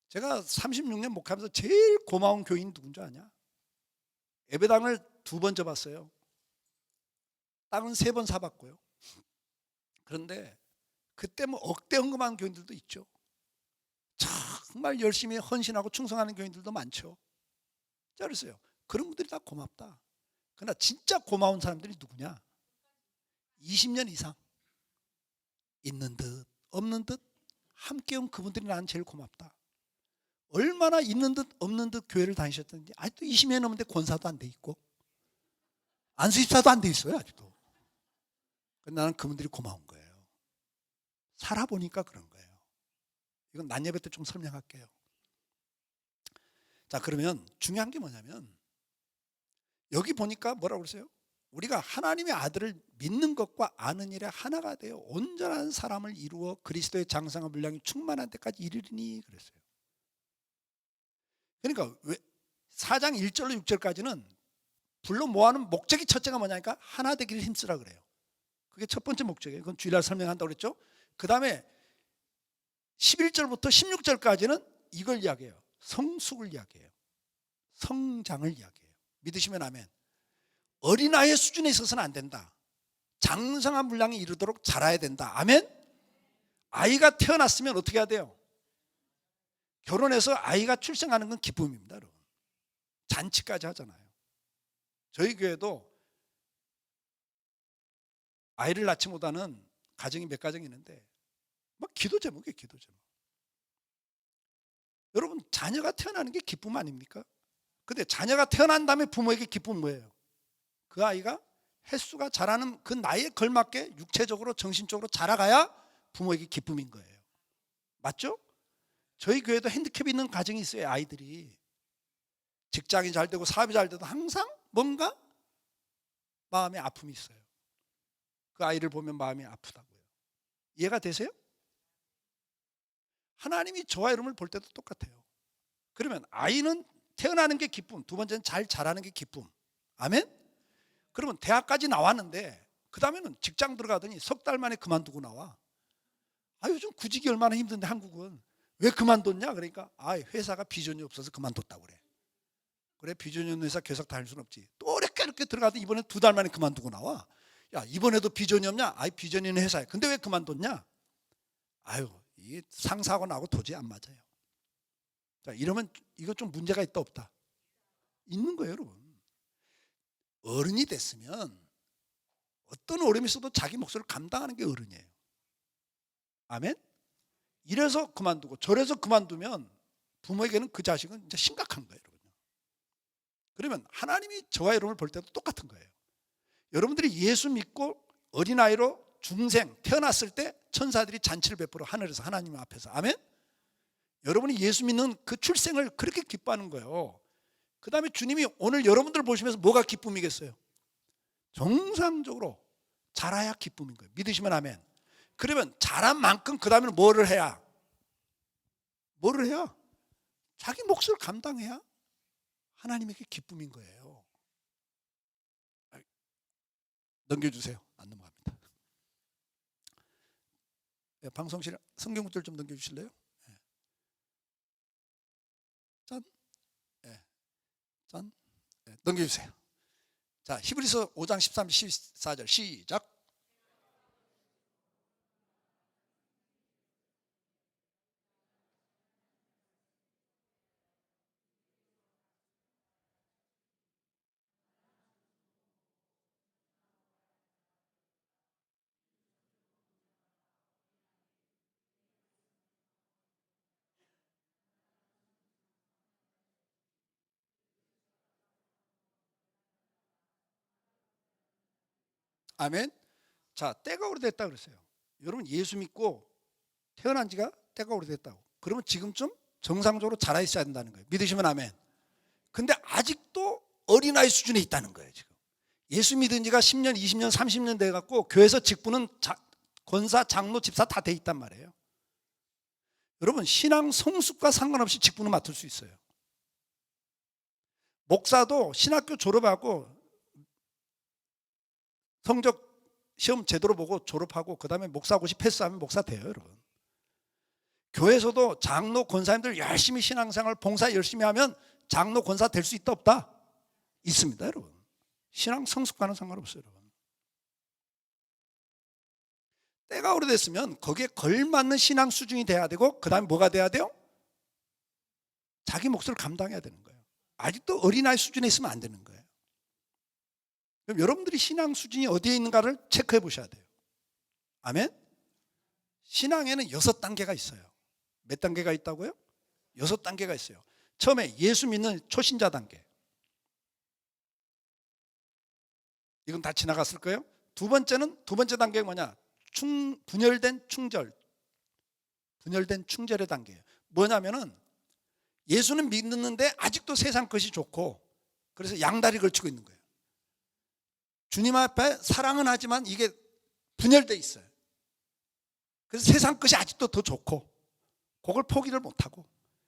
제가 36년 목회하면서 제일 고마운 교인 누군 줄 아냐? 예배당을 2번 접었어요. 땅은 3번 사봤고요. 그런데 그때 뭐 억대 헌금한 교인들도 있죠. 정말 열심히 헌신하고 충성하는 교인들도 많죠. 자, 그랬어요. 그런 분들이 다 고맙다. 그러나 진짜 고마운 사람들이 누구냐? 20년 이상 있는 듯 없는 듯 함께 온 그분들이 나는 제일 고맙다. 얼마나 있는 듯 없는 듯 교회를 다니셨던지 아직도 20년 넘는데 권사도 안 돼 있고 안수집사도 안 돼 있어요, 아직도. 나는 그분들이 고마운 거예요. 살아보니까 그런 거예요. 이건 난 예배 때 좀 설명할게요. 자, 그러면 중요한 게 뭐냐면 여기 보니까 뭐라고 그러세요? 우리가 하나님의 아들을 믿는 것과 아는 일에 하나가 되어 온전한 사람을 이루어 그리스도의 장성한 분량이 충만한 때까지 이르리니 그랬어요. 그러니까 4장 1절로 6절까지는 불러 모아는 목적이 첫째가 뭐냐니까 하나 되기를 힘쓰라 그래요. 그게 첫 번째 목적이에요. 그건 주일날 설명한다고 그랬죠. 그 다음에 11절부터 16절까지는 이걸 이야기해요. 성숙을 이야기해요. 성장을 이야기해요. 믿으시면 아멘. 어린아이의 수준에 있어서는 안 된다. 장성한 분량에 이르도록 자라야 된다. 아멘. 아이가 태어났으면 어떻게 해야 돼요? 결혼해서 아이가 출생하는 건 기쁨입니다, 여러분. 잔치까지 하잖아요. 저희 교회도 아이를 낳지 못하는 가정이 몇 가정이 있는데 막 기도 제목이에요, 기도 제목. 여러분, 자녀가 태어나는 게 기쁨 아닙니까? 근데 자녀가 태어난 다음에 부모에게 기쁨은 뭐예요? 그 아이가 횟수가 자라는 그 나이에 걸맞게 육체적으로 정신적으로 자라가야 부모에게 기쁨인 거예요. 맞죠? 저희 교회도 핸디캡이 있는 가정이 있어요. 아이들이 직장이 잘 되고 사업이 잘 돼도 항상 뭔가 마음에 아픔이 있어요. 그 아이를 보면 마음이 아프다고요. 이해가 되세요? 하나님이 저와 여러분을 볼 때도 똑같아요. 그러면 아이는 태어나는 게 기쁨, 두 번째는 잘 자라는 게 기쁨. 아멘? 그러면 대학까지 나왔는데 그 다음에는 직장 들어가더니 석 달 만에 그만두고 나와. 요즘 구직이 얼마나 힘든데 한국은. 왜 그만뒀냐? 그러니까 회사가 비전이 없어서 그만뒀다고 그래. 그래, 비전이 없는 회사 계속 다닐 수는 없지. 또 이렇게 들어가도 이번에 두 달 만에 그만두고 나와. 야, 이번에도 비전이 없냐? 비전이 있는 회사야. 근데 왜 그만뒀냐? 이게 상사하고 나하고 도저히 안 맞아요. 자, 이러면 이거 좀 문제가 있다 없다? 있는 거예요, 여러분. 어른이 됐으면 어떤 어려움이 있어도 자기 몫을 감당하는 게 어른이에요. 아멘? 이래서 그만두고 저래서 그만두면 부모에게는 그 자식은 이제 심각한 거예요, 여러분. 그러면 하나님이 저와 여러분을 볼 때도 똑같은 거예요. 여러분들이 예수 믿고 어린아이로 중생 태어났을 때 천사들이 잔치를 베풀어 하늘에서 하나님 앞에서. 아멘? 여러분이 예수 믿는 그 출생을 그렇게 기뻐하는 거예요. 그 다음에 주님이 오늘 여러분들 보시면서 뭐가 기쁨이겠어요? 정상적으로 자라야 기쁨인 거예요. 믿으시면 아멘. 그러면 자란 만큼 그 다음에는 뭐를 해야? 자기 몫을 감당해야 하나님에게 기쁨인 거예요. 넘겨주세요. 안 넘어갑니다. 방송실 성경 구절 좀 넘겨주실래요? 짠. 짠. 넘겨주세요. 자, 히브리서 5장 13, 14절 시작. 아멘. 자, 때가 오래됐다 그랬어요. 여러분, 예수 믿고 태어난 지가 때가 오래됐다고. 그러면 지금쯤 정상적으로 자라 있어야 된다는 거예요. 믿으시면 아멘. 근데 아직도 어린아이 수준에 있다는 거예요, 지금. 예수 믿은 지가 10년, 20년, 30년 돼갖고 교회에서 직분은 권사, 장로, 집사 다 돼 있단 말이에요. 여러분, 신앙 성숙과 상관없이 직분을 맡을 수 있어요. 목사도 신학교 졸업하고 성적 시험 제대로 보고 졸업하고 그 다음에 목사고시 패스하면 목사 돼요, 여러분. 교회에서도 장로, 권사님들 열심히 신앙생활, 봉사 열심히 하면 장로, 권사 될 수 있다 없다? 있습니다, 여러분. 신앙 성숙과는 상관없어요, 여러분. 때가 오래됐으면 거기에 걸맞는 신앙 수준이 돼야 되고 그 다음에 뭐가 돼야 돼요? 자기 몫을 감당해야 되는 거예요. 아직도 어린아이 수준에 있으면 안 되는 거예요. 그럼 여러분들이 신앙 수준이 어디에 있는가를 체크해 보셔야 돼요. 아멘? 신앙에는 6단계가 있어요. 몇 단계가 있다고요? 6단계가 있어요. 처음에 예수 믿는 초신자 단계. 이건 다 지나갔을 거예요. 두 번째 단계가 뭐냐? 분열된 충절의 단계예요. 뭐냐면은 예수는 믿는데 아직도 세상 것이 좋고 그래서 양다리 걸치고 있는 거예요. 주님 앞에 사랑은 하지만 이게 분열돼 있어요. 그래서 세상 것이 아직도 더 좋고 그걸 포기를 못하고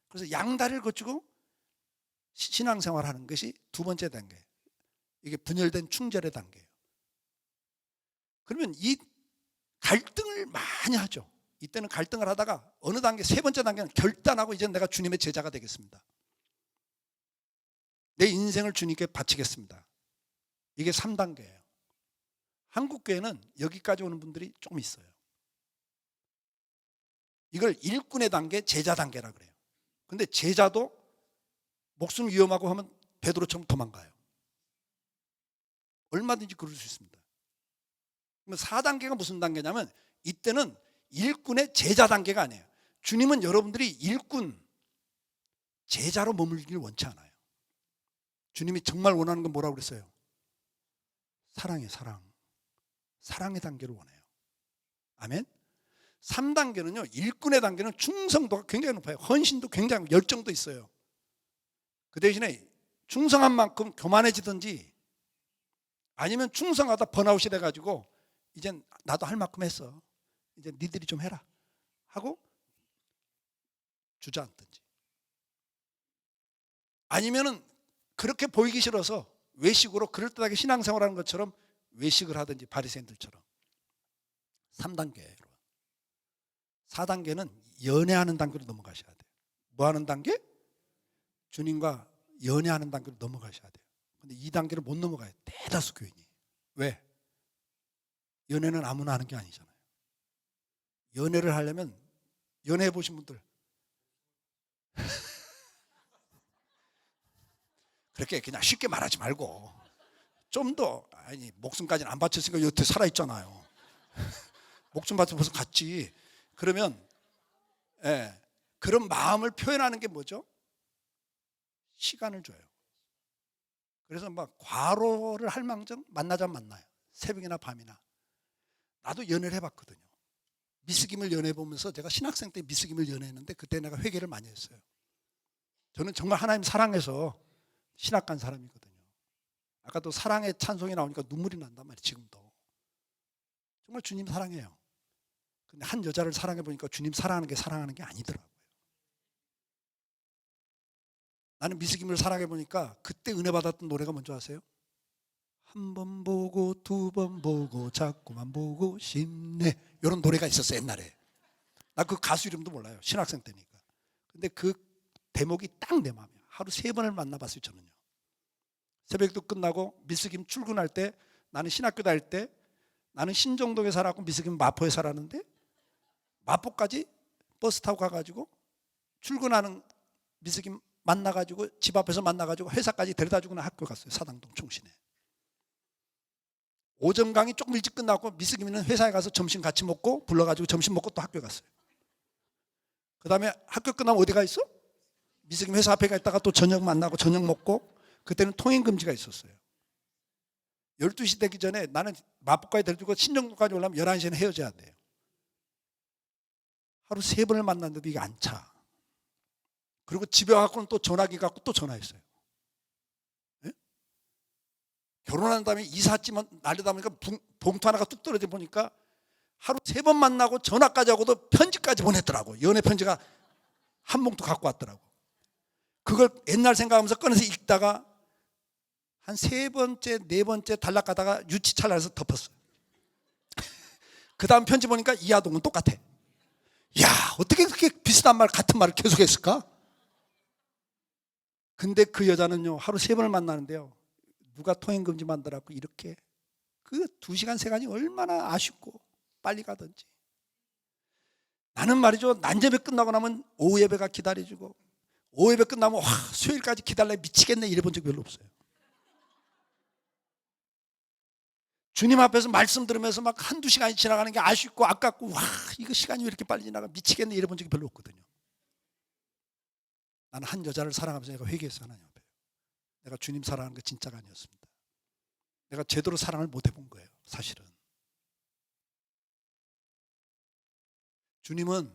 그래서 양다리를 거치고 신앙생활하는 것이 두 번째 단계. 이게 분열된 충절의 단계예요. 그러면 이 갈등을 많이 하죠. 이때는 갈등을 하다가 어느 단계, 세 번째 단계는 결단하고 이제 내가 주님의 제자가 되겠습니다. 내 인생을 주님께 바치겠습니다. 이게 3단계예요. 한국 교회는 여기까지 오는 분들이 조금 있어요. 이걸 일꾼의 단계, 제자 단계라 그래요. 근데 제자도 목숨 위험하고 하면 베드로처럼 도망가요. 얼마든지 그럴 수 있습니다. 그러면 4단계가 무슨 단계냐면 이때는 일꾼의 제자 단계가 아니에요. 주님은 여러분들이 일꾼, 제자로 머물기를 원치 않아요. 주님이 정말 원하는 건 뭐라고 그랬어요? 사랑이에요, 사랑. 사랑의 단계를 원해요. 아멘? 3단계는요, 일꾼의 단계는 충성도가 굉장히 높아요. 헌신도 굉장히, 열정도 있어요. 그 대신에 충성한 만큼 교만해지든지 아니면 충성하다 번아웃이 돼가지고 이젠 나도 할 만큼 했어. 이제 니들이 좀 해라. 하고 주저앉든지. 아니면은 그렇게 보이기 싫어서 외식으로 그럴듯하게 신앙생활하는 것처럼 외식을 하든지 바리새인들처럼. 3단계예요. 4단계는 연애하는 단계로 넘어가셔야 돼요. 뭐 하는 단계? 주님과 연애하는 단계로 넘어가셔야 돼요. 근데 이 단계를 못 넘어가요. 대다수 교인이. 왜? 연애는 아무나 하는 게 아니잖아요. 연애를 하려면 연애해 보신 분들 그렇게 그냥 쉽게 말하지 말고 좀 더, 아니 목숨까지는 안 바쳤으니까 여태 살아있잖아요. 목숨 바쳐 벌써 갔지. 그러면 그런 마음을 표현하는 게 뭐죠? 시간을 줘요. 그래서 막 과로를 할 망정 만나자면 만나요. 새벽이나 밤이나. 나도 연애를 해봤거든요. 미스김을 연애해보면서 제가 신학생 때 미스김을 연애했는데 그때 내가 회개를 많이 했어요. 저는 정말 하나님 사랑해서 신학 간 사람이거든요. 아까도 사랑의 찬송이 나오니까 눈물이 난단 말이에요. 지금도. 정말 주님 사랑해요. 근데 한 여자를 사랑해보니까 주님 사랑하는 게 사랑하는 게 아니더라고요. 나는 미스김을 사랑해보니까 그때 은혜 받았던 노래가 뭔지 아세요? 한 번 보고 두 번 보고 자꾸만 보고 싶네. 이런 노래가 있었어요, 옛날에. 나 그 가수 이름도 몰라요. 신학생 때니까. 근데 그 대목이 딱 내 마음이야. 하루 3번을 만나봤어요, 저는요. 새벽도 끝나고 미스김 출근할 때, 나는 신학교 다닐 때 나는 신정동에 살았고 미스김 마포에 살았는데 마포까지 버스 타고 가가지고 출근하는 미스김 만나가지고 집 앞에서 만나가지고 회사까지 데려다주고 학교 갔어요. 사당동 충신에. 오전 강의 조금 일찍 끝나고 미스김이는 회사에 가서 점심 같이 먹고 불러가지고 점심 먹고 또 학교 갔어요. 그 다음에 학교 끝나면 어디 가 있어? 미스김 회사 앞에 가 있다가 또 저녁 만나고 저녁 먹고. 그때는 통행금지가 있었어요. 12시 되기 전에 나는 마포까지 데려주고 신정동까지 올라면 11시에는 헤어져야 돼요. 하루 3번을 만났는데도 이게 안 차. 그리고 집에 와서는 또 전화기 갖고 또 전화했어요. 네? 결혼한 다음에 이삿짐 날리다 보니까 봉투 하나가 뚝 떨어져 보니까 하루 3번 만나고 전화까지 하고도 편지까지 보냈더라고. 연애 편지가 한 봉투 갖고 왔더라고. 그걸 옛날 생각하면서 꺼내서 읽다가 한 3번째, 4번째 단락가다가 유치찰나에서 덮었어요. 그 다음 편지 보니까 이하동은 똑같아. 야, 어떻게 그렇게 비슷한 말, 같은 말을 계속 했을까? 근데 그 여자는요, 하루 3번을 만나는데요, 누가 통행금지 만들었고 이렇게 그 2시간, 3시간이 얼마나 아쉽고 빨리 가든지. 나는 말이죠, 난제배 끝나고 나면 오후 예배가 기다려지고 오후 예배 끝나면 와, 수요일까지 기다려 미치겠네 이래 본 적 별로 없어요. 주님 앞에서 말씀 들으면서 막 1-2시간이 지나가는 게 아쉽고 아깝고 와, 이거 시간이 왜 이렇게 빨리 지나가 미치겠네 이래 본 적이 별로 없거든요. 나는 한 여자를 사랑하면서 내가 회개했어. 하나님 앞에 내가 주님 사랑하는 게 진짜가 아니었습니다. 내가 제대로 사랑을 못 해본 거예요. 사실은 주님은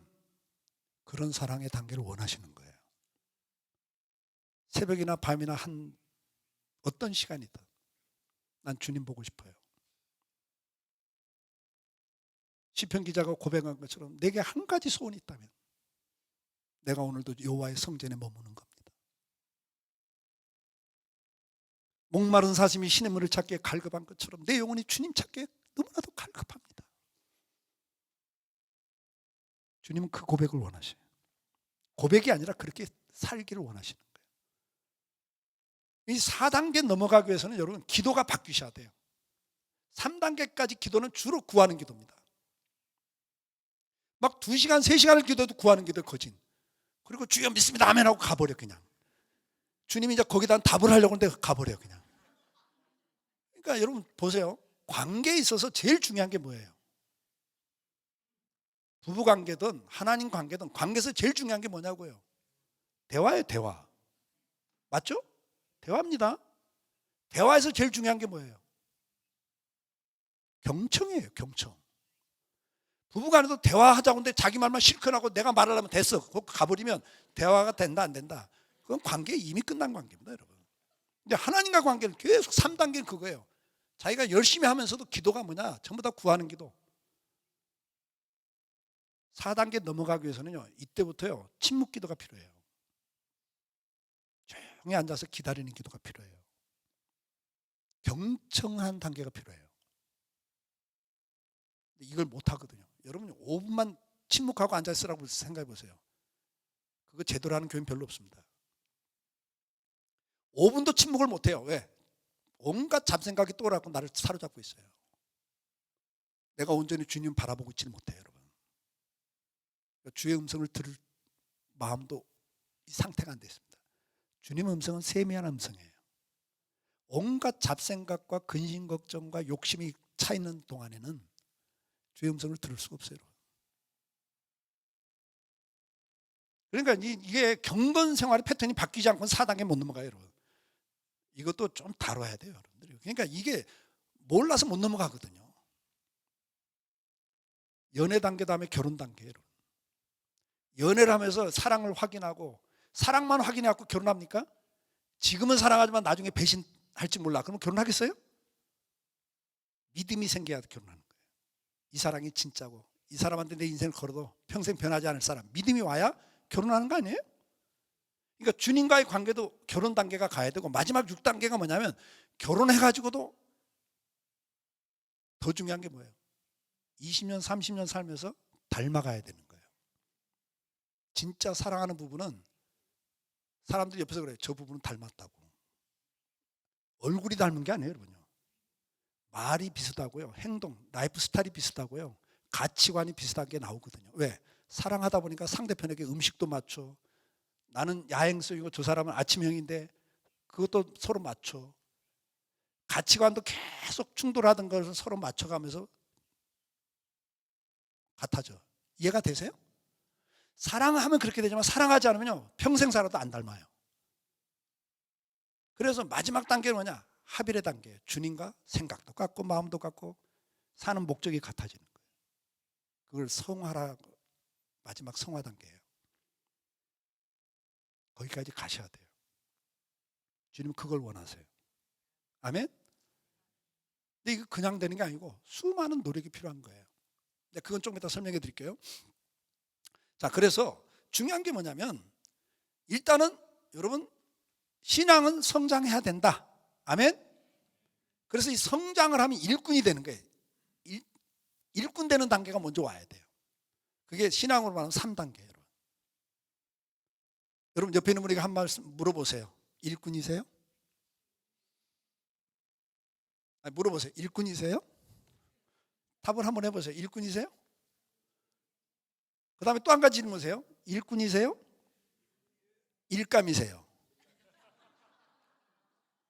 그런 사랑의 단계를 원하시는 거예요. 새벽이나 밤이나 한 어떤 시간이든 난 주님 보고 싶어요. 시편 기자가 고백한 것처럼 내게 한 가지 소원이 있다면 내가 오늘도 여호와의 성전에 머무는 겁니다. 목마른 사슴이 신의 물을 찾기에 갈급한 것처럼 내 영혼이 주님 찾기에 너무나도 갈급합니다. 주님은 그 고백을 원하셔요. 고백이 아니라 그렇게 살기를 원하시는 거예요. 이 4단계 넘어가기 위해서는 여러분 기도가 바뀌셔야 돼요. 3단계까지 기도는 주로 구하는 기도입니다. 막 2시간, 3시간을 기도해도 구하는 기도에 거진. 그리고 주여 믿습니다 아멘 하고 가버려 그냥. 주님이 이제 거기다 답을 하려고 하는데 가버려요 그냥. 그러니까 여러분 보세요. 관계에 있어서 제일 중요한 게 뭐예요? 부부관계든 하나님 관계든 관계에서 제일 중요한 게 뭐냐고요? 대화예요. 대화. 맞죠? 대화입니다. 대화에서 제일 중요한 게 뭐예요? 경청이에요. 경청. 부부간에도 대화하자고 하는데 자기 말만 실컷 하고 내가 말을 하면 됐어. 그거 가버리면 대화가 된다 안 된다. 그건 관계 이미 끝난 관계입니다 여러분. 근데 하나님과 관계는 계속 3단계는 그거예요. 자기가 열심히 하면서도 기도가 뭐냐? 전부 다 구하는 기도. 4단계 넘어가기 위해서는요, 이때부터요 침묵 기도가 필요해요. 조용히 앉아서 기다리는 기도가 필요해요. 경청한 단계가 필요해요. 이걸 못 하거든요. 여러분 5분만 침묵하고 앉아있으라고 생각해 보세요. 그거 제대로 하는 교회는 별로 없습니다. 5분도 침묵을 못 해요. 왜? 온갖 잡생각이 떠오르고 나를 사로잡고 있어요. 내가 온전히 주님 바라보고 있지는 못해요 여러분. 주의 음성을 들을 마음도 이 상태가 안 됐습니다. 주님의 음성은 세미한 음성이에요. 온갖 잡생각과 근심 걱정과 욕심이 차 있는 동안에는 주의 음성을 들을 수가 없어요. 그러니까 이게 경건 생활의 패턴이 바뀌지 않고는 4단계 못 넘어가요 여러분. 이것도 좀 다뤄야 돼요 여러분들이. 그러니까 이게 몰라서 못 넘어가거든요. 연애 단계 다음에 결혼 단계 여러분. 연애를 하면서 사랑을 확인하고 사랑만 확인해갖고 결혼합니까? 지금은 사랑하지만 나중에 배신할지 몰라. 그러면 결혼하겠어요? 믿음이 생겨야 결혼하는 거예요. 이 사랑이 진짜고 이 사람한테 내 인생을 걸어도 평생 변하지 않을 사람. 믿음이 와야 결혼하는 거 아니에요? 그러니까 주님과의 관계도 결혼 단계가 가야 되고 마지막 6단계가 뭐냐면 결혼해가지고도 더 중요한 게 뭐예요? 20년 30년 살면서 닮아가야 되는 거예요. 진짜 사랑하는 부부는 사람들이 옆에서 그래요. 저 부부는 닮았다고. 얼굴이 닮은 게 아니에요 여러분요. 말이 비슷하고요. 행동, 라이프 스타일이 비슷하고요. 가치관이 비슷한 게 나오거든요. 왜? 사랑하다 보니까 상대편에게 음식도 맞춰. 나는 야행성이고 저 사람은 아침형인데 그것도 서로 맞춰. 가치관도 계속 충돌하던 것을 서로 맞춰가면서 같아져. 이해가 되세요? 사랑하면 그렇게 되지만 사랑하지 않으면요 평생 살아도 안 닮아요. 그래서 마지막 단계는 뭐냐? 합일의 단계. 주님과 생각도 같고 마음도 같고 사는 목적이 같아지는 거예요. 그걸 성화라 마지막 성화 단계예요. 거기까지 가셔야 돼요. 주님 그걸 원하세요. 아멘? 근데 이거 그냥 되는 게 아니고 수많은 노력이 필요한 거예요. 근데 그건 좀 이따 설명해 드릴게요. 자, 그래서 중요한 게 뭐냐면 일단은 여러분 신앙은 성장해야 된다. 아멘? 그래서 이 성장을 하면 일꾼이 되는 거예요. 일꾼 되는 단계가 먼저 와야 돼요. 그게 신앙으로 말하면 3단계예요. 여러분 옆에 있는 분에게 한 말씀 물어보세요. 일꾼이세요? 아니, 물어보세요. 일꾼이세요? 답을 한번 해보세요. 일꾼이세요? 그 다음에 또 한 가지 질문하세요. 일꾼이세요? 일감이세요?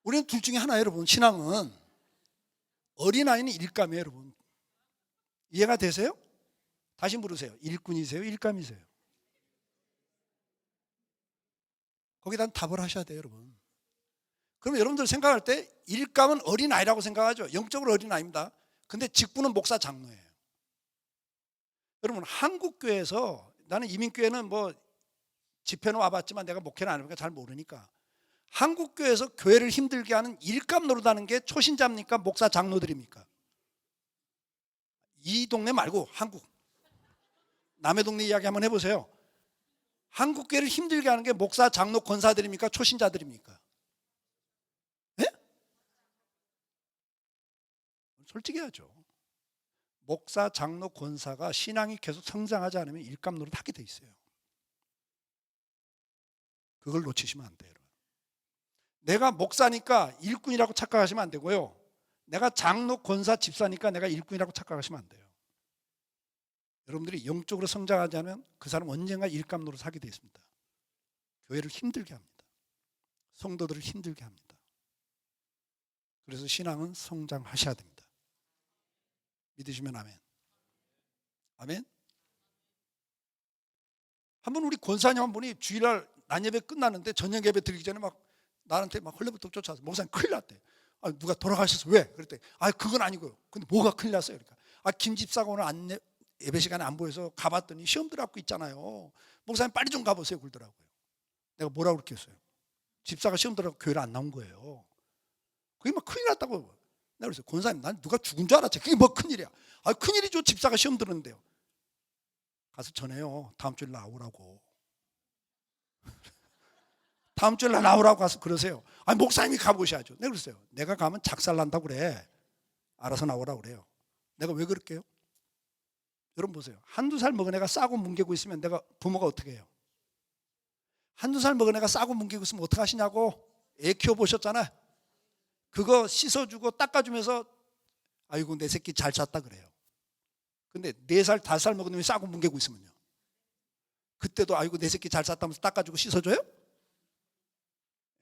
우리는 둘 중에 하나예요 여러분. 신앙은 어린아이는 일감이에요 여러분. 이해가 되세요? 다시 물으세요. 일꾼이세요? 일감이세요? 거기다 답을 하셔야 돼요 여러분. 그러면 여러분들 생각할 때 일감은 어린아이라고 생각하죠. 영적으로 어린아이입니다. 근데 직분은 목사 장로예요. 여러분 한국교회에서 나는 이민교회는 뭐 집회는 와봤지만 내가 목회는 안 해보니까 잘 모르니까 한국교회에서 교회를 힘들게 하는 일감 노릇하는 게 초신자입니까? 목사 장로들입니까? 이 동네 말고 한국 남의 동네 이야기 한번 해보세요. 한국교회를 힘들게 하는 게 목사 장로 권사들입니까? 초신자들입니까? 네? 솔직히 하죠. 목사 장로 권사가 신앙이 계속 성장하지 않으면 일감 노릇 하게 돼 있어요. 그걸 놓치시면 안 돼요. 내가 목사니까 일꾼이라고 착각하시면 안 되고요. 내가 장로, 권사, 집사니까 내가 일꾼이라고 착각하시면 안 돼요. 여러분들이 영적으로 성장하지 않으면 그 사람 언젠가 일감로로 사게 되어 있습니다. 교회를 힘들게 합니다. 성도들을 힘들게 합니다. 그래서 신앙은 성장하셔야 됩니다. 믿으시면 아멘. 아멘. 한번 우리 권사님 한 분이 주일날 난예배 끝났는데 저녁 예배 드리기 전에 막 나한테 막 헐레벌떡 쫓아와서 목사님 큰일 났대. 아, 누가 돌아가셨어. 왜? 그랬더니 아, 그건 아니고요. 근데 뭐가 큰일 났어요? 그러니까 아, 김 집사가 오늘 예배 시간에 안 보여서 가봤더니 시험 들어갖고 있잖아요. 목사님 빨리 좀 가보세요. 그러더라고요. 내가 뭐라고 그렇게 했어요? 집사가 시험 들어갖고 교회를 안 나온 거예요. 그게 막 큰일 났다고. 내가 그랬어요. 권사님, 난 누가 죽은 줄 알았지. 그게 뭐 큰일이야. 아, 큰일이죠. 집사가 시험 들었는데요. 가서 전해요. 다음 주에 나오라고. 다음 주에 나오라고 가서 그러세요. 아니, 목사님이 가보셔야죠. 내가 그랬어요. 내가 가면 작살난다고 그래. 알아서 나오라고 그래요. 내가 왜 그럴게요? 여러분 보세요. 한두 살 먹은 애가 싸고 뭉개고 있으면 내가 부모가 어떻게 해요? 한두 살 먹은 애가 싸고 뭉개고 있으면 어떻게 하시냐고. 애 키워보셨잖아요. 그거 씻어주고 닦아주면서 아이고 내 새끼 잘 잤다 그래요. 근데 4살, 5살 먹은 놈이 싸고 뭉개고 있으면요. 그때도 아이고 내 새끼 잘 잤다면서 닦아주고 씻어줘요?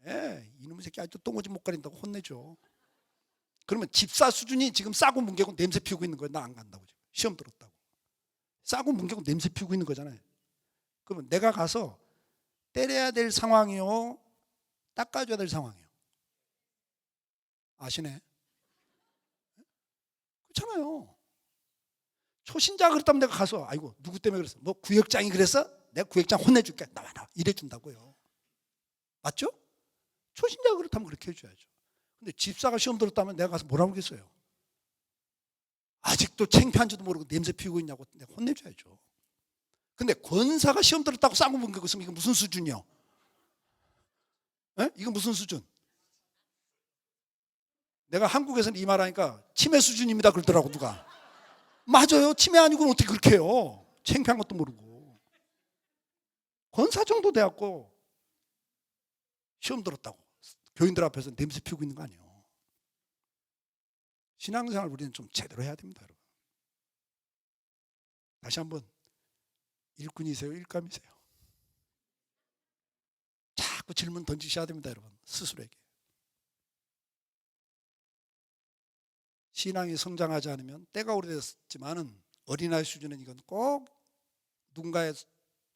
예, 이놈의 새끼 아직도 똥오지 못 가린다고 혼내죠. 그러면 집사 수준이 지금 싸고 뭉개고 냄새 피우고 있는 거예요. 나 안 간다고 지금. 시험 들었다고. 싸고 뭉개고 냄새 피우고 있는 거잖아요. 그러면 내가 가서 때려야 될 상황이요, 닦아줘야 될 상황이요. 아시네? 그렇잖아요. 초신자 그렇다면 내가 가서 아이고 누구 때문에 그랬어? 뭐 구역장이 그랬어? 내가 구역장 혼내줄게. 나와 이래준다고요. 맞죠? 초신자 그렇다면 그렇게 해줘야죠. 근데 집사가 시험 들었다면 내가 가서 뭐라고 하겠어요? 아직도 창피한지도 모르고 냄새 피우고 있냐고 내가 혼내줘야죠. 근데 권사가 시험 들었다고 싸고 뭉개고 있으면 이거 무슨 수준이요? 에? 이거 무슨 수준? 내가 한국에서는 이 말하니까 치매 수준입니다 그러더라고 누가. 맞아요. 치매 아니고 어떻게 그렇게 해요? 창피한 것도 모르고. 권사 정도 돼갖고 시험 들었다고 교인들 앞에서 냄새 피우고 있는 거 아니에요. 신앙생활 우리는 좀 제대로 해야 됩니다, 여러분. 다시 한번 일꾼이세요, 일감이세요? 자꾸 질문 던지셔야 됩니다, 여러분. 스스로에게. 신앙이 성장하지 않으면 때가 오래됐지만은 어린아이 수준은 이건 꼭 누군가의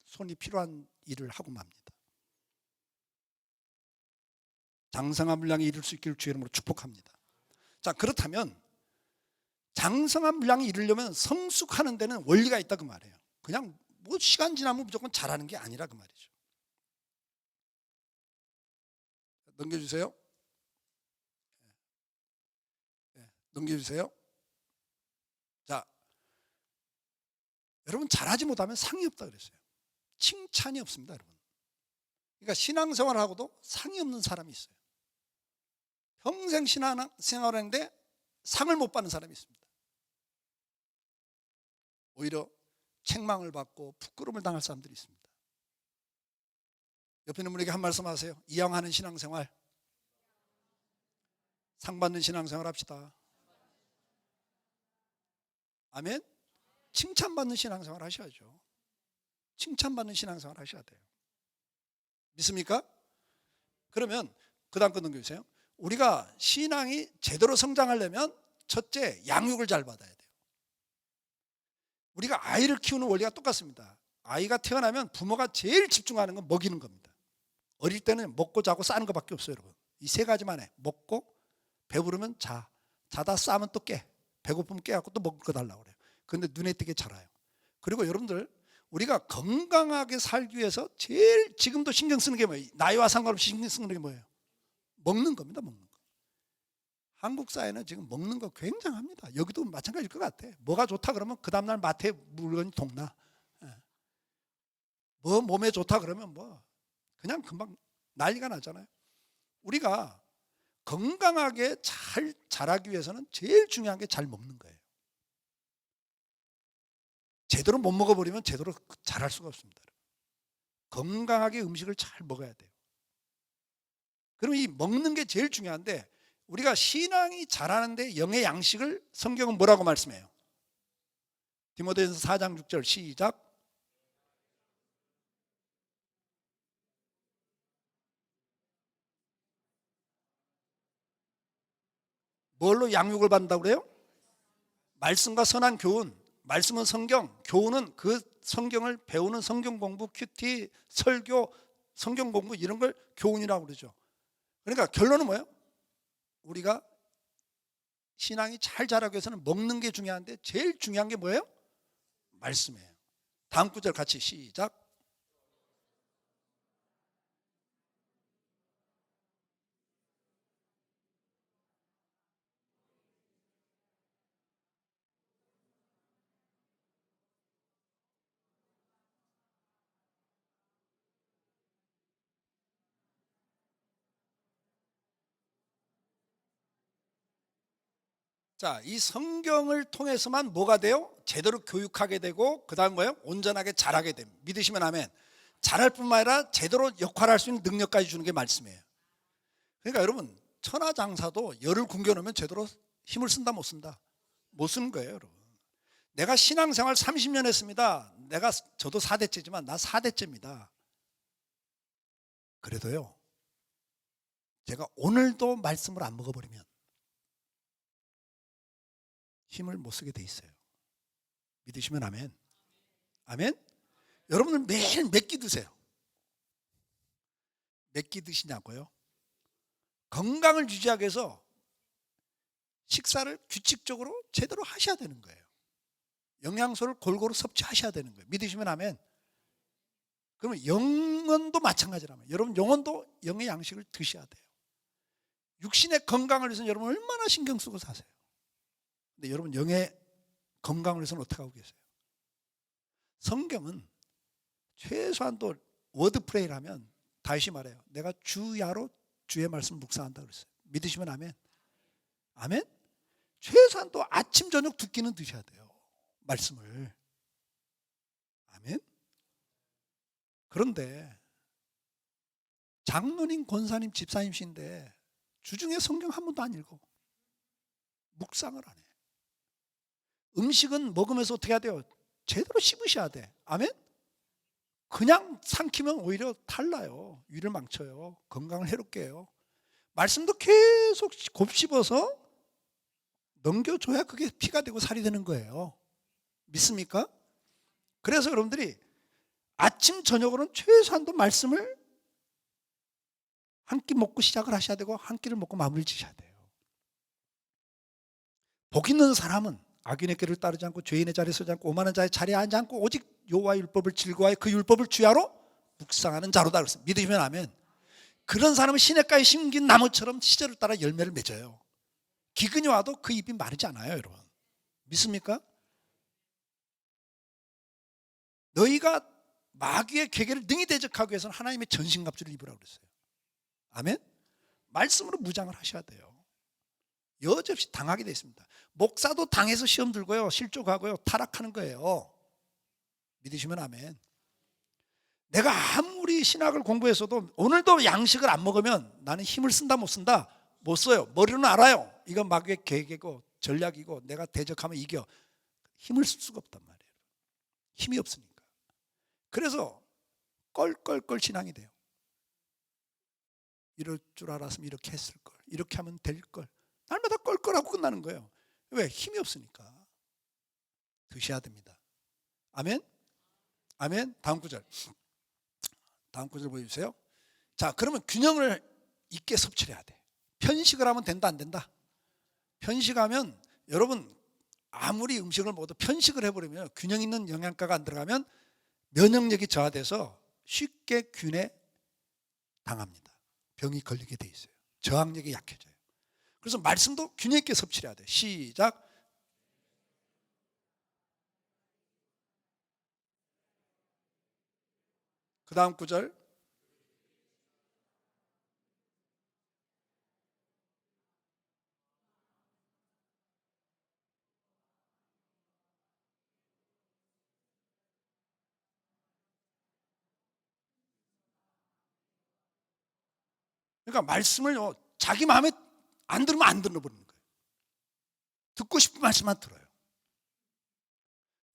손이 필요한 일을 하고 맙니다. 장성한 분량이 이룰 수 있기를 주의 이름으로 축복합니다. 자, 그렇다면 장성한 분량이 이루려면 성숙하는 데는 원리가 있다 그 말이에요. 그냥 뭐 시간 지나면 무조건 잘하는 게 아니라 그 말이죠. 넘겨주세요. 넘겨주세요. 자, 여러분 잘하지 못하면 상이 없다 그랬어요. 칭찬이 없습니다, 여러분. 그러니까 신앙생활하고도 상이 없는 사람이 있어요. 평생 신앙생활하는데 상을 못 받는 사람이 있습니다. 오히려 책망을 받고 부끄러움을 당할 사람들이 있습니다. 옆에 있는 분에게 한 말씀 하세요. 이왕하는 신앙생활, 상 받는 신앙생활 합시다. 아멘. 칭찬받는 신앙생활 하셔야죠. 칭찬받는 신앙생활 하셔야 돼요. 믿습니까? 그러면 그 다음 거 넘겨주세요. 우리가 신앙이 제대로 성장하려면 첫째, 양육을 잘 받아야 돼요. 우리가 아이를 키우는 원리가 똑같습니다. 아이가 태어나면 부모가 제일 집중하는 건 먹이는 겁니다. 어릴 때는 먹고 자고 싸는 것밖에 없어요, 여러분. 이 3가지만 해. 먹고, 배부르면 자. 자다 싸면 또 깨. 배고프면 깨갖고 또 먹을 거 달라고 그래요. 그런데 눈에 띄게 자라요. 그리고 여러분들, 우리가 건강하게 살기 위해서 제일 지금도 신경 쓰는 게 뭐예요? 나이와 상관없이 신경 쓰는 게 뭐예요? 먹는 겁니다, 먹는 거. 한국 사회는 지금 먹는 거 굉장합니다. 여기도 마찬가지일 것 같아. 뭐가 좋다 그러면 그 다음날 마트에 물건이 동나. 뭐 몸에 좋다 그러면 뭐 그냥 금방 난리가 나잖아요. 우리가 건강하게 잘 자라기 위해서는 제일 중요한 게 잘 먹는 거예요. 제대로 못 먹어버리면 제대로 자랄 수가 없습니다. 건강하게 음식을 잘 먹어야 돼요. 그럼 이 먹는 게 제일 중요한데 우리가 신앙이 자라는데 영의 양식을 성경은 뭐라고 말씀해요? 디모데전서 4장 6절 시작. 뭘로 양육을 받는다고 그래요? 말씀과 선한 교훈. 말씀은 성경, 교훈은 그 성경을 배우는 성경 공부, 큐티, 설교, 성경 공부 이런 걸 교훈이라고 그러죠. 그러니까 결론은 뭐예요? 우리가 신앙이 잘 자라기 위해서는 먹는 게 중요한데 제일 중요한 게 뭐예요? 말씀이에요. 다음 구절 같이 시작. 자, 이 성경을 통해서만 뭐가 돼요? 제대로 교육하게 되고 그 다음 뭐예요? 온전하게 자라게 됩니다. 믿으시면 아멘. 자랄 뿐만 아니라 제대로 역할할 수 있는 능력까지 주는 게 말씀이에요. 그러니까 여러분 천하장사도 열을 굶겨놓으면 제대로 힘을 쓴다 못 쓴다? 못 쓰는 거예요 여러분. 내가 신앙생활 30년 했습니다. 저도 4대째지만 나 4대째입니다. 그래도요 제가 오늘도 말씀을 안 먹어버리면 힘을 못 쓰게 돼 있어요. 믿으시면 아멘. 아멘. 여러분들 매일 몇 끼 드세요? 몇 끼 드시냐고요? 건강을 유지하기 위해서 식사를 규칙적으로 제대로 하셔야 되는 거예요. 영양소를 골고루 섭취하셔야 되는 거예요. 믿으시면 아멘. 그러면 영혼도 마찬가지라면 여러분 영혼도 영의 양식을 드셔야 돼요. 육신의 건강을 위해서는 여러분 얼마나 신경 쓰고 사세요. 근데 여러분 영의 건강을 위해서는 어떻게 하고 계세요? 성경은 최소한 또 워드프레이를 하면 다시 말해요. 내가 주야로 주의 말씀을 묵상한다 그랬어요. 믿으시면 아멘. 아멘. 최소한 또 아침 저녁 두 끼는 드셔야 돼요. 말씀을. 아멘. 그런데 장로님, 권사님, 집사님이신데 주중에 성경 한 번도 안 읽어. 묵상을 안 해. 음식은 먹으면서 어떻게 해야 돼요? 제대로 씹으셔야 돼. 아멘. 그냥 삼키면 오히려 탈나요. 위를 망쳐요. 건강을 해롭게 해요. 말씀도 계속 곱씹어서 넘겨줘야 그게 피가 되고 살이 되는 거예요. 믿습니까? 그래서 여러분들이 아침 저녁으로는 최소한도 말씀을 한 끼 먹고 시작을 하셔야 되고 한 끼를 먹고 마무리를 지셔야 돼요. 복 있는 사람은 악인의 길을 따르지 않고 죄인의 자리에 서지 않고 오만한 자의 자리에 앉지 않고 오직 여호와의 율법을 즐거워하여 그 율법을 주야로 묵상하는 자로다 그랬어요. 믿으시면 아멘. 그런 사람은 시냇가에 심긴 나무처럼 시절을 따라 열매를 맺어요. 기근이 와도 그 잎이 마르지 않아요, 여러분. 믿습니까? 너희가 마귀의 계계를 능히 대적하기 위해서는 하나님의 전신갑주를 입으라고 그랬어요. 아멘. 말씀으로 무장을 하셔야 돼요. 여지없이 당하게 돼 있습니다. 목사도 당해서 시험 들고요, 실족하고요, 타락하는 거예요. 믿으시면 아멘. 내가 아무리 신학을 공부해서도 오늘도 양식을 안 먹으면 나는 힘을 쓴다 못 쓴다? 못 써요. 머리로는 알아요. 이건 마귀의 계획이고 전략이고 내가 대적하면 이겨. 힘을 쓸 수가 없단 말이에요. 힘이 없으니까. 그래서 껄껄껄 신앙이 돼요. 이럴 줄 알았으면 이렇게 했을 걸. 이렇게 하면 될 걸. 날마다 껄껄하고 끝나는 거예요. 왜? 힘이 없으니까. 드셔야 됩니다. 아멘? 아멘? 다음 구절. 다음 구절 보여주세요. 자, 그러면 균형을 있게 섭취를 해야 돼. 편식을 하면 된다 안 된다? 편식하면 여러분 아무리 음식을 먹어도 편식을 해버리면 균형 있는 영양가가 안 들어가면 면역력이 저하돼서 쉽게 균에 당합니다. 병이 걸리게 돼 있어요. 저항력이 약해져요. 그래서 말씀도 균형 있게 섭취를 해야 돼. 시작. 그 다음 구절. 그러니까 말씀을요, 자기 마음에 안 들으면 안 들어버리는 거예요. 듣고 싶은 말씀만 들어요.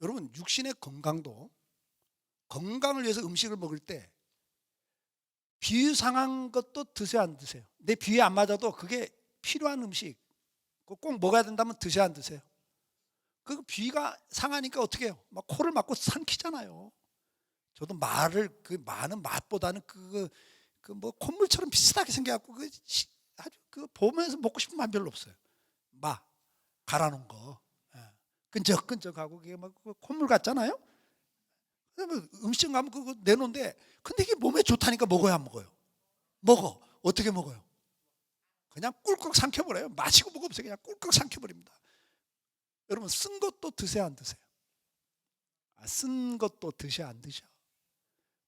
여러분, 육신의 건강도, 건강을 위해서 음식을 먹을 때 비위상한 것도 드세요, 안 드세요? 내 비위에 안 맞아도 그게 필요한 음식 꼭 먹어야 된다면 드세요, 안 드세요? 그 비위가 상하니까 어떻게 해요? 막 코를 막고 삼키잖아요. 저도 말을, 그 많은 맛보다는 뭐 콧물처럼 비슷하게 생겨갖고 아주 보면서 먹고 싶은 마음 별로 없어요. 갈아놓은 거, 끈적끈적하고 그게 막 콧물 같잖아요. 음식 가면 그거 내놓는데, 근데 이게 몸에 좋다니까 먹어야 안 먹어요? 먹어. 어떻게 먹어요? 그냥 꿀꺽 삼켜버려요. 마시고 먹으면 그냥 꿀꺽 삼켜버립니다. 여러분, 쓴 것도 드세요, 안 드세요? 쓴 것도 드셔, 안 드셔?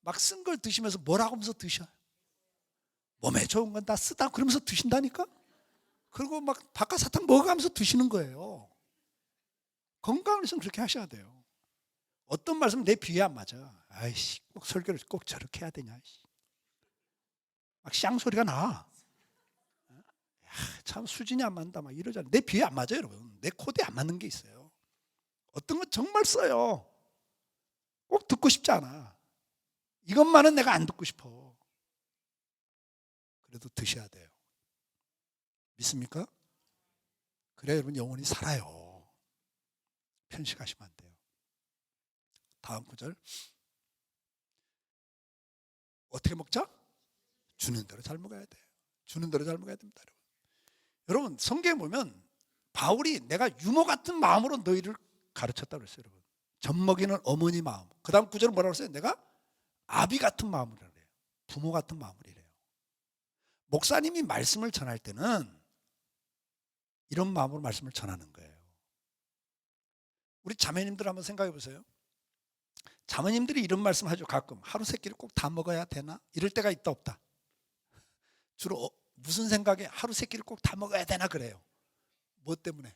막 쓴 걸 드시면서 뭐라고 하면서 드셔요? 몸에 좋은 건 다 쓰다 그러면서 드신다니까? 그리고 막 박하사탕 먹어가면서 드시는 거예요. 건강을 위해서는 그렇게 하셔야 돼요. 어떤 말씀은 내 비위에 안 맞아. 아이씨, 꼭 설교를 꼭 저렇게 해야 되냐. 막 쌍소리가 나. 참 수준이 안 맞는다 막 이러잖아요. 내 비위에 안 맞아요, 여러분. 내 코드에 안 맞는 게 있어요. 어떤 건 정말 써요. 꼭 듣고 싶지 않아. 이것만은 내가 안 듣고 싶어. 그래도 드셔야 돼요. 믿습니까? 그래야 여러분 영혼이 살아요. 편식하시면 안 돼요. 다음 구절. 어떻게 먹자? 주는 대로 잘 먹어야 돼요. 주는 대로 잘 먹어야 됩니다. 여러분, 성경에 보면 바울이 내가 유모 같은 마음으로 너희를 가르쳤다고 그랬어요. 여러분, 젖먹이는 어머니 마음. 그 다음 구절은 뭐라고 했어요? 내가 아비 같은 마음으로 그래요. 부모 같은 마음으로 이래요. 목사님이 말씀을 전할 때는 이런 마음으로 말씀을 전하는 거예요. 우리 자매님들 한번 생각해 보세요. 자매님들이 이런 말씀 하죠. 가끔 하루 세 끼를 꼭 다 먹어야 되나? 이럴 때가 있다 없다? 주로 무슨 생각에 하루 세 끼를 꼭 다 먹어야 되나 그래요? 뭐 때문에?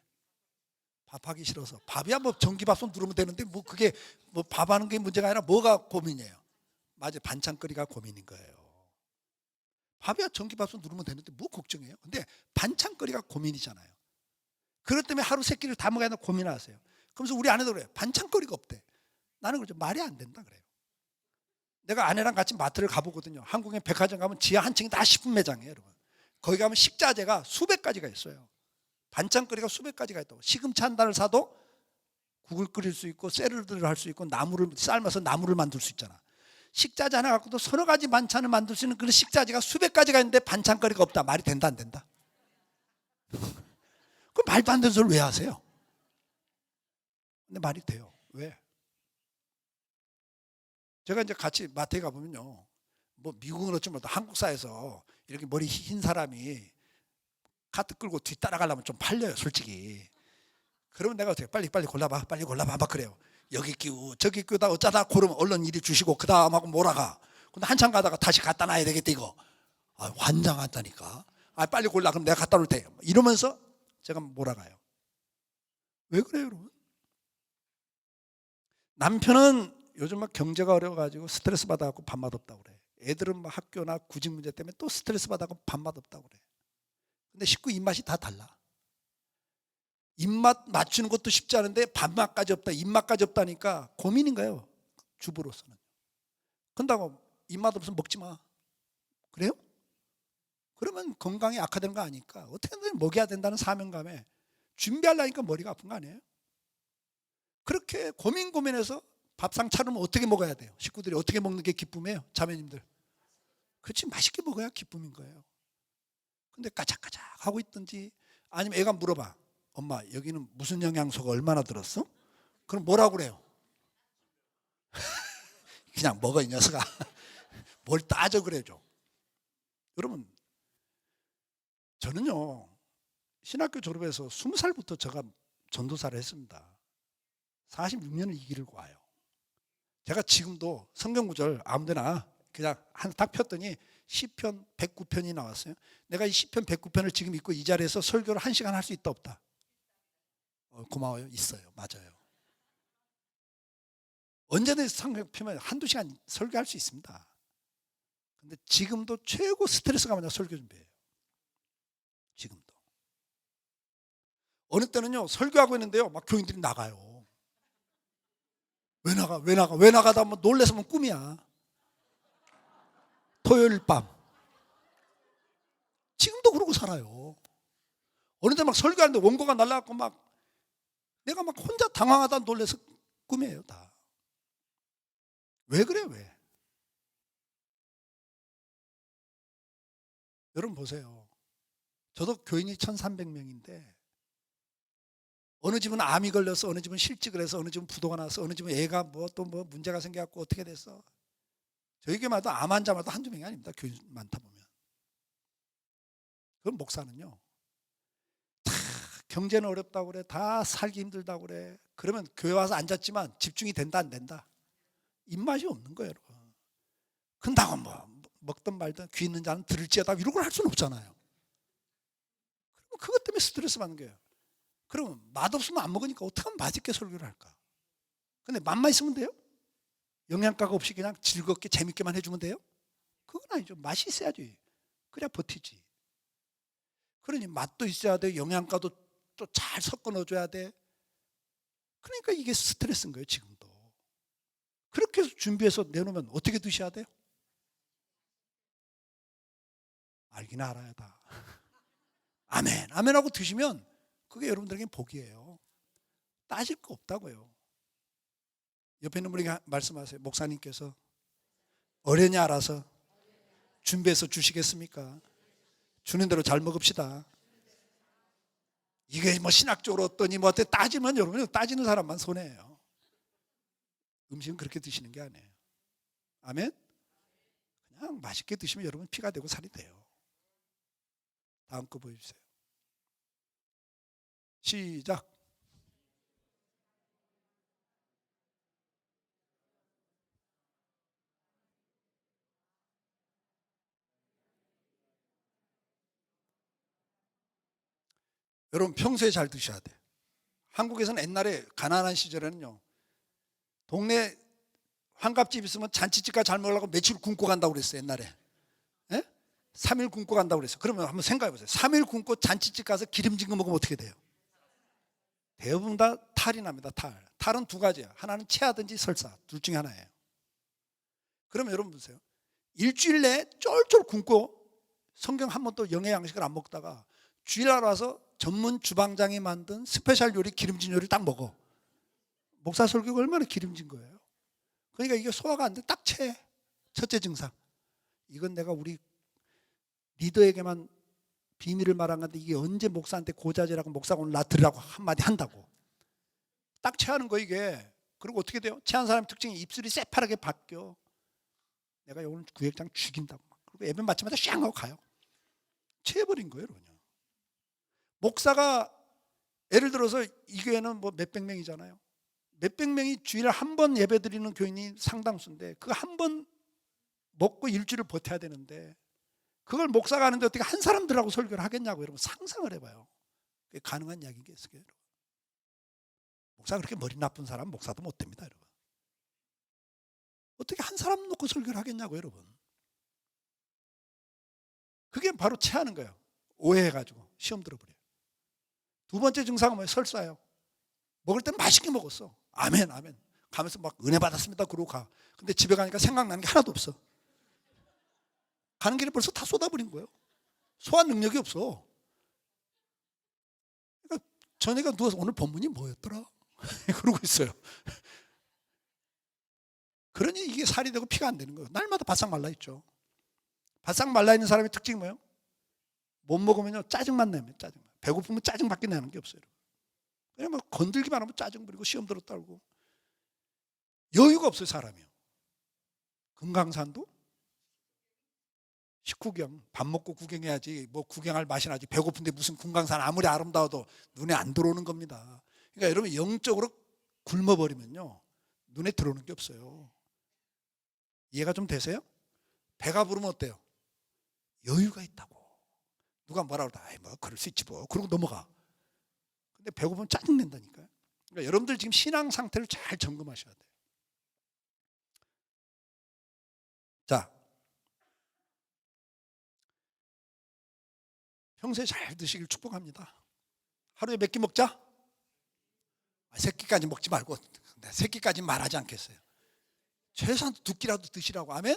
밥하기 싫어서. 밥이야 뭐 전기밥솥 누르면 되는데 뭐 그게 뭐 밥하는 게 문제가 아니라 뭐가 고민이에요? 맞아요. 반찬거리가 고민인 거예요. 밥이야 전기밥솥 누르면 되는데 뭐 걱정해요? 근데 반찬거리가 고민이잖아요. 그것 때문에 하루 세 끼를 다 먹어야 되나 고민하세요. 그러면서 우리 아내도 그래요. 반찬거리가 없대. 나는 그러죠. 말이 안 된다 그래요. 내가 아내랑 같이 마트를 가보거든요. 한국에 백화점 가면 지하 한 층이 다 식품 매장이에요, 여러분. 거기 가면 식자재가 수백 가지가 있어요. 반찬거리가 수백 가지가 있다고. 시금치 한 단을 사도 국을 끓일 수 있고 샐러드를 할 수 있고 나물을 삶아서 나물을 만들 수 있잖아. 식자재 하나 갖고도 서너 가지 반찬을 만들 수 있는 그런 식자재가 수백 가지가 있는데 반찬거리가 없다. 말이 된다 안 된다? 그럼 말도 안 되는 소리를 왜 하세요? 근데 말이 돼요. 왜? 제가 이제 같이 마트에 가보면요. 뭐 미국은 어찌 몰라도 한국사에서 이렇게 머리 흰 사람이 카트 끌고 뒤 따라가려면 좀 팔려요, 솔직히. 그러면 내가 어떻게 빨리 골라봐, 빨리 골라봐 막 그래요. 여기 끼우 저기 끼우다 어쩌다 고르면 얼른 이리 주시고 그 다음하고 몰아가. 근데 한참 가다가 다시 갖다 놔야 되겠다 이거. 환장한다니까. 빨리 골라 그럼 내가 갖다 놓을 테니까. 이러면서 제가 몰아가요. 왜 그래요, 여러분? 남편은 요즘 막 경제가 어려워가지고 스트레스 받아갖고 밥맛 없다고 그래. 애들은 막 학교나 구직 문제 때문에 또 스트레스 받아갖고 밥맛 없다고 그래. 근데 식구 입맛이 다 달라. 입맛 맞추는 것도 쉽지 않은데 밥맛까지 없다, 입맛까지 없다니까 고민인 거예요. 주부로서는. 그런다고 입맛 없으면 먹지 마. 그래요? 그러면 건강이 악화되는 거 아니까 어떻게든 먹여야 된다는 사명감에 준비하려니까 머리가 아픈 거 아니에요? 그렇게 고민해서 밥상 차리면 어떻게 먹어야 돼요? 식구들이 어떻게 먹는 게 기쁨이에요? 자매님들. 그렇지, 맛있게 먹어야 기쁨인 거예요. 근데 까작까작 하고 있든지 아니면 애가 물어봐. 엄마 여기는 무슨 영양소가 얼마나 들었어? 그럼 뭐라고 그래요? 그냥 먹어 이 녀석아. 뭘 따져 그래죠. 여러분, 저는요 신학교 졸업해서 20살부터 제가 전도사를 했습니다. 46년을 이 길을 와요. 제가 지금도 성경구절 아무데나 그냥 딱 폈더니 시편 109편이 나왔어요. 내가 이 시편 109편을 지금 읽고 이 자리에서 설교를 1시간 할 수 있다 없다? 고마워요. 있어요. 맞아요. 언제든지 성경 펴면 한두 시간 설교할 수 있습니다. 근데 지금도 최고 스트레스가 뭐냐? 설교 준비예요. 지금도. 어느 때는요, 설교하고 있는데요, 막 교인들이 나가요. 왜 나가? 왜 나가? 왜 나가다 뭐 놀래서 뭐 꿈이야. 토요일 밤. 지금도 그러고 살아요. 어느 때 막 설교하는데 원고가 날라갖고 막 내가 막 혼자 당황하다 놀래서 꿈이에요, 다. 왜 그래, 왜? 여러분 보세요. 저도 교인이 1,300명인데 어느 집은 암이 걸려서, 어느 집은 실직을 해서, 어느 집은 부도가 나서, 어느 집은 애가 뭐 또 뭐 문제가 생겨갖고 어떻게 됐어. 저희 교회마다 암 환자마다 한두 명이 아닙니다. 교인 많다 보면. 그럼 목사는요, 다 경제는 어렵다고 그래, 다 살기 힘들다고 그래. 그러면 교회 와서 앉았지만 집중이 된다 안 된다? 입맛이 없는 거예요, 여러분. 근다고 뭐 먹든 말든 귀 있는 자는 들을지어다 이런 걸 할 수는 없잖아요. 그럼 그것 때문에 스트레스 받는 거예요. 그러면 맛없으면 안 먹으니까 어떻게 하면 맛있게 설교를 할까? 근데 맛만 있으면 돼요? 영양가가 없이 그냥 즐겁게 재밌게만 해주면 돼요? 그건 아니죠. 맛이 있어야지. 그래야 버티지. 그러니 맛도 있어야 돼. 영양가도 또 잘 섞어 넣어줘야 돼. 그러니까 이게 스트레스인 거예요, 지금도. 그렇게 해서 준비해서 내놓으면 어떻게 드셔야 돼요? 알긴 알아야 다. 아멘, 아멘 하고 드시면 그게 여러분들에게 복이에요. 따질 거 없다고요. 옆에 있는 분에게 말씀하세요. 목사님께서 어련히 알아서 준비해서 주시겠습니까? 주는 대로 잘 먹읍시다. 이게 뭐 신학적으로 어떠니 뭐 어때 따지면 여러분, 따지는 사람만 손해예요. 음식은 그렇게 드시는 게 아니에요. 아멘? 그냥 맛있게 드시면 여러분 피가 되고 살이 돼요. 다음 거 보여주세요. 시작. 여러분 평소에 잘 드셔야 돼. 한국에서는 옛날에 가난한 시절에는요, 동네 환갑집 있으면 잔치집가 잘 먹으려고 며칠 굶고 간다고 그랬어요, 옛날에. 예? 3일 굶고 간다고 그랬어요. 그러면 한번 생각해 보세요. 3일 굶고 잔치집 가서 기름진 거 먹으면 어떻게 돼요? 대부분 다 탈이 납니다. 탈은 두 가지예요. 하나는 체하든지 설사, 둘 중에 하나예요. 그러면 여러분 보세요. 일주일 내에 쫄쫄 굶고 성경 한 번도 영의 양식을 안 먹다가 주일날 와서 전문 주방장이 만든 스페셜 요리, 기름진 요리를 딱 먹어. 목사 설교가 얼마나 기름진 거예요. 그러니까 이게 소화가 안 돼. 딱 체해. 첫째 증상. 이건 내가 우리 리더에게만 비밀을 말한 건데 이게 언제 목사한테 고자질하고 목사가 오늘 나 들으라고 한마디 한다고. 딱 체하는 거 이게. 그리고 어떻게 돼요? 체한 사람 특징이 입술이 새파랗게 바뀌어. 내가 오늘 구역장 죽인다고. 그리고 예배 마치마다 샹 하고 가요. 체해버린 거예요, 여러분요. 목사가 예를 들어서 이 교회는 뭐 몇백 명이잖아요. 몇백 명이 주일에 한 번 예배 드리는 교인이 상당수인데 그 한 번 먹고 일주일을 버텨야 되는데 그걸 목사가 하는데 어떻게 한 사람들하고 설교를 하겠냐고. 여러분 상상을 해봐요. 그게 가능한 이야기겠어요, 여러분. 목사가 그렇게 머리 나쁜 사람 목사도 못 됩니다, 여러분. 어떻게 한 사람 놓고 설교를 하겠냐고, 여러분. 그게 바로 체하는 거예요. 오해해가지고 시험 들어버려요. 두 번째 증상은 뭐예요? 설사예요. 먹을 땐 맛있게 먹었어. 아멘, 아멘. 가면서 막 은혜 받았습니다. 그러고 가. 근데 집에 가니까 생각나는 게 하나도 없어. 가는 길에 벌써 다 쏟아버린 거예요. 소화 능력이 없어. 그러니까 저녁에 누워서 오늘 본문이 뭐였더라? 그러고 있어요. 그러니 이게 살이 되고 피가 안 되는 거예요. 날마다 바싹 말라있죠. 바싹 말라있는 사람의 특징이 뭐예요? 못 먹으면요 짜증만 내면 짜증. 배고프면 짜증밖에 나는 게 없어요. 그냥 뭐 건들기만 하면 짜증 부리고 시험 들어 떨고 여유가 없어요, 사람이요. 금강산도 식후경, 밥 먹고 구경해야지 뭐 구경할 맛이 나지. 배고픈데 무슨 금강산 아무리 아름다워도 눈에 안 들어오는 겁니다. 그러니까 여러분 영적으로 굶어버리면요 눈에 들어오는 게 없어요. 이해가 좀 되세요? 배가 부르면 어때요? 여유가 있다고. 누가 뭐라 그러다 아이 뭐 그럴 수 있지 뭐 그러고 넘어가. 근데 배고프면 짜증낸다니까요. 그러니까 여러분들 지금 신앙 상태를 잘 점검하셔야 돼요. 자, 평소에 잘 드시길 축복합니다. 하루에 몇 끼 먹자? 세 끼까지 먹지 말고, 세 끼까지 말하지 않겠어요. 최소한 두 끼라도 드시라고. 아멘?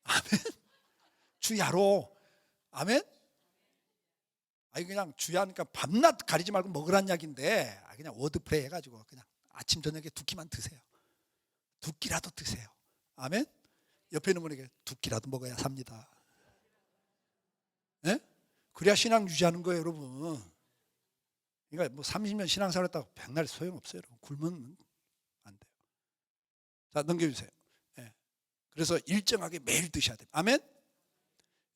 아멘? 주야로. 아멘? 아니 그냥 주야니까 밤낮 가리지 말고 먹으란 이야기인데, 그냥 워드프레이 해가지고 그냥 아침 저녁에 두 끼만 드세요. 두 끼라도 드세요. 아멘? 옆에 있는 분에게 두 끼라도 먹어야 삽니다. 예? 그래야 신앙 유지하는 거예요, 여러분. 그러니까 뭐 30년 신앙생활 했다고 백날 소용없어요, 여러분. 굶으면 안 돼요. 자, 넘겨주세요. 예. 그래서 일정하게 매일 드셔야 돼요. 아멘?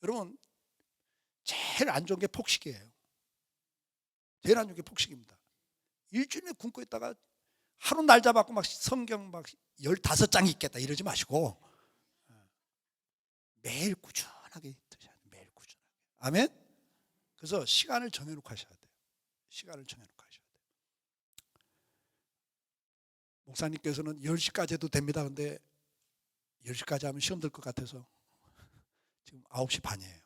여러분, 제일 안 좋은 게 폭식이에요. 제일 안 좋은 게 폭식입니다. 일주일에 굶고 있다가 하루 날 잡았고 막 성경 막 15장 읽겠다 이러지 마시고 매일 꾸준하게 드셔야 돼요. 매일 꾸준하게. 아멘? 그래서 시간을 정해놓고 하셔야 돼요. 시간을 정해놓고 하셔야 돼요. 목사님께서는 10시까지 해도 됩니다. 근데 10시까지 하면 시험 들 것 같아서 지금 9시 반이에요.